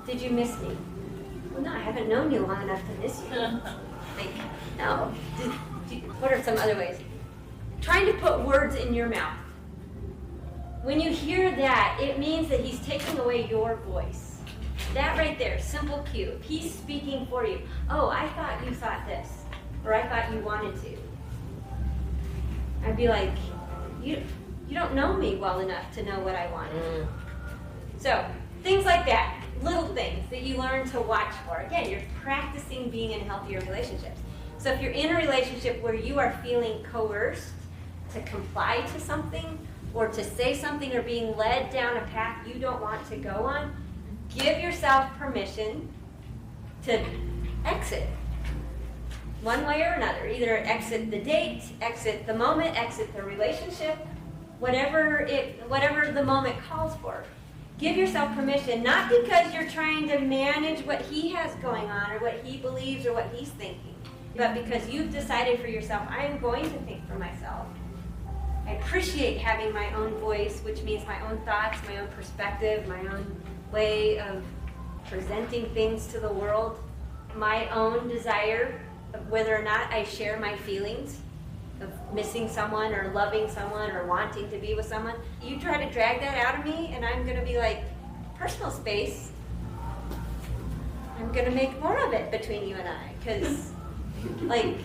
Did you miss me? Well, no, I haven't known you long enough to miss you. Like, no. What are some other ways? Trying to put words in your mouth. When you hear that, it means that he's taking away your voice. That right there, simple cue. He's speaking for you. Oh, I thought you thought this, or I thought you wanted to. I'd be like, you don't know me well enough to know what I want. So, things like that, little things that you learn to watch for. Again, you're practicing being in healthier relationships. So if you're in a relationship where you are feeling coerced to comply to something, or to say something, or being led down a path you don't want to go on, give yourself permission to exit. One way or another. Either exit the date, exit the moment, exit the relationship, whatever the moment calls for. Give yourself permission, not because you're trying to manage what he has going on or what he believes or what he's thinking, but because you've decided for yourself, I am going to think for myself. I appreciate having my own voice, which means my own thoughts, my own perspective, my own way of presenting things to the world, my own desire of whether or not I share my feelings of missing someone or loving someone or wanting to be with someone. You try to drag that out of me, and I'm going to be like, personal space, I'm going to make more of it between you and I, because, like,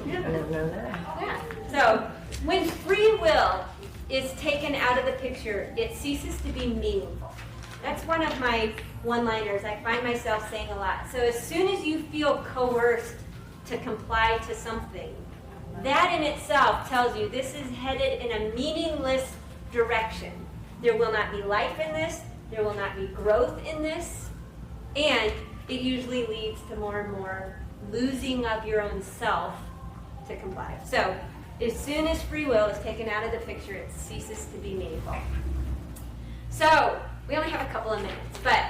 yeah. So, when free will is taken out of the picture, it ceases to be meaningful. That's one of my one-liners I find myself saying a lot. So as soon as you feel coerced to comply to something, that in itself tells you this is headed in a meaningless direction. There will not be life in this, there will not be growth in this, and it usually leads to more and more losing of your own self to comply. So as soon as free will is taken out of the picture, it ceases to be meaningful. So, we only have a couple of minutes, but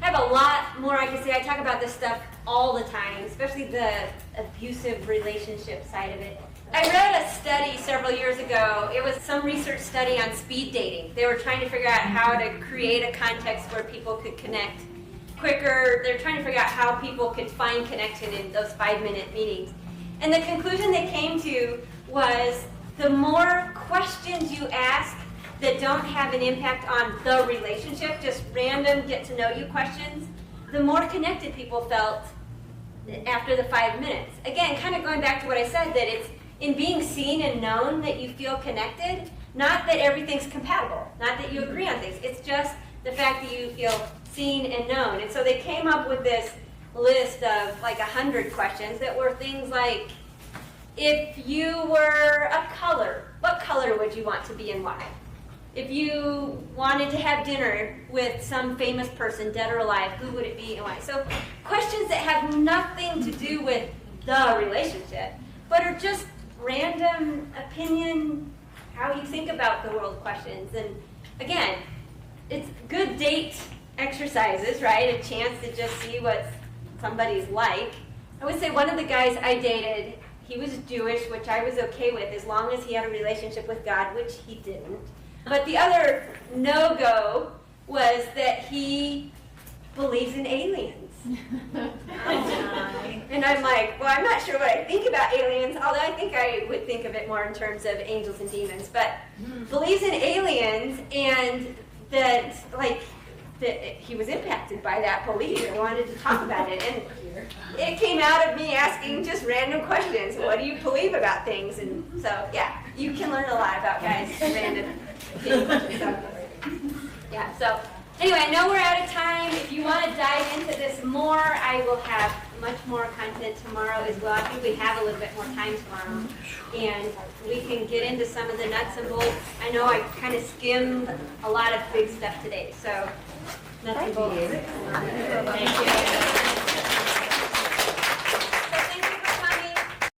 I have a lot more I can say. I talk about this stuff all the time, especially the abusive relationship side of it. I read a study several years ago. It was some research study on speed dating. They were trying to figure out how to create a context where people could connect quicker. They're trying to figure out how people could find connection in those 5-minute meetings. And the conclusion they came to was the more questions you ask that don't have an impact on the relationship, just random get-to-know-you questions, the more connected people felt after the 5 minutes. Again, kind of going back to what I said, that it's in being seen and known that you feel connected, not that everything's compatible, not that you agree on things. It's just the fact that you feel seen and known. And so they came up with this list of like 100 questions that were things like, if you were a color, what color would you want to be and why? If you wanted to have dinner with some famous person, dead or alive, who would it be and why? So questions that have nothing to do with the relationship, but are just random opinion, how you think about the world questions. And again, it's good date exercises, right? A chance to just see what somebody's like. I would say one of the guys I dated, he was Jewish, which I was okay with as long as he had a relationship with God, which he didn't. But the other no-go was that he believes in aliens. And I'm like, well, I'm not sure what I think about aliens, although I think I would think of it more in terms of angels and demons, but believes in aliens, and that, like, that he was impacted by that belief and wanted to talk about it. And it came out of me asking just random questions. What do you believe about things? And so, yeah, you can learn a lot about guys' random opinions. So, yeah, so anyway, I know we're out of time. If you want to dive into this more, I will have much more content tomorrow as well. I think we have a little bit more time tomorrow. And we can get into some of the nuts and bolts. I know I kind of skimmed a lot of big stuff today, so nuts and bolts. Thank you.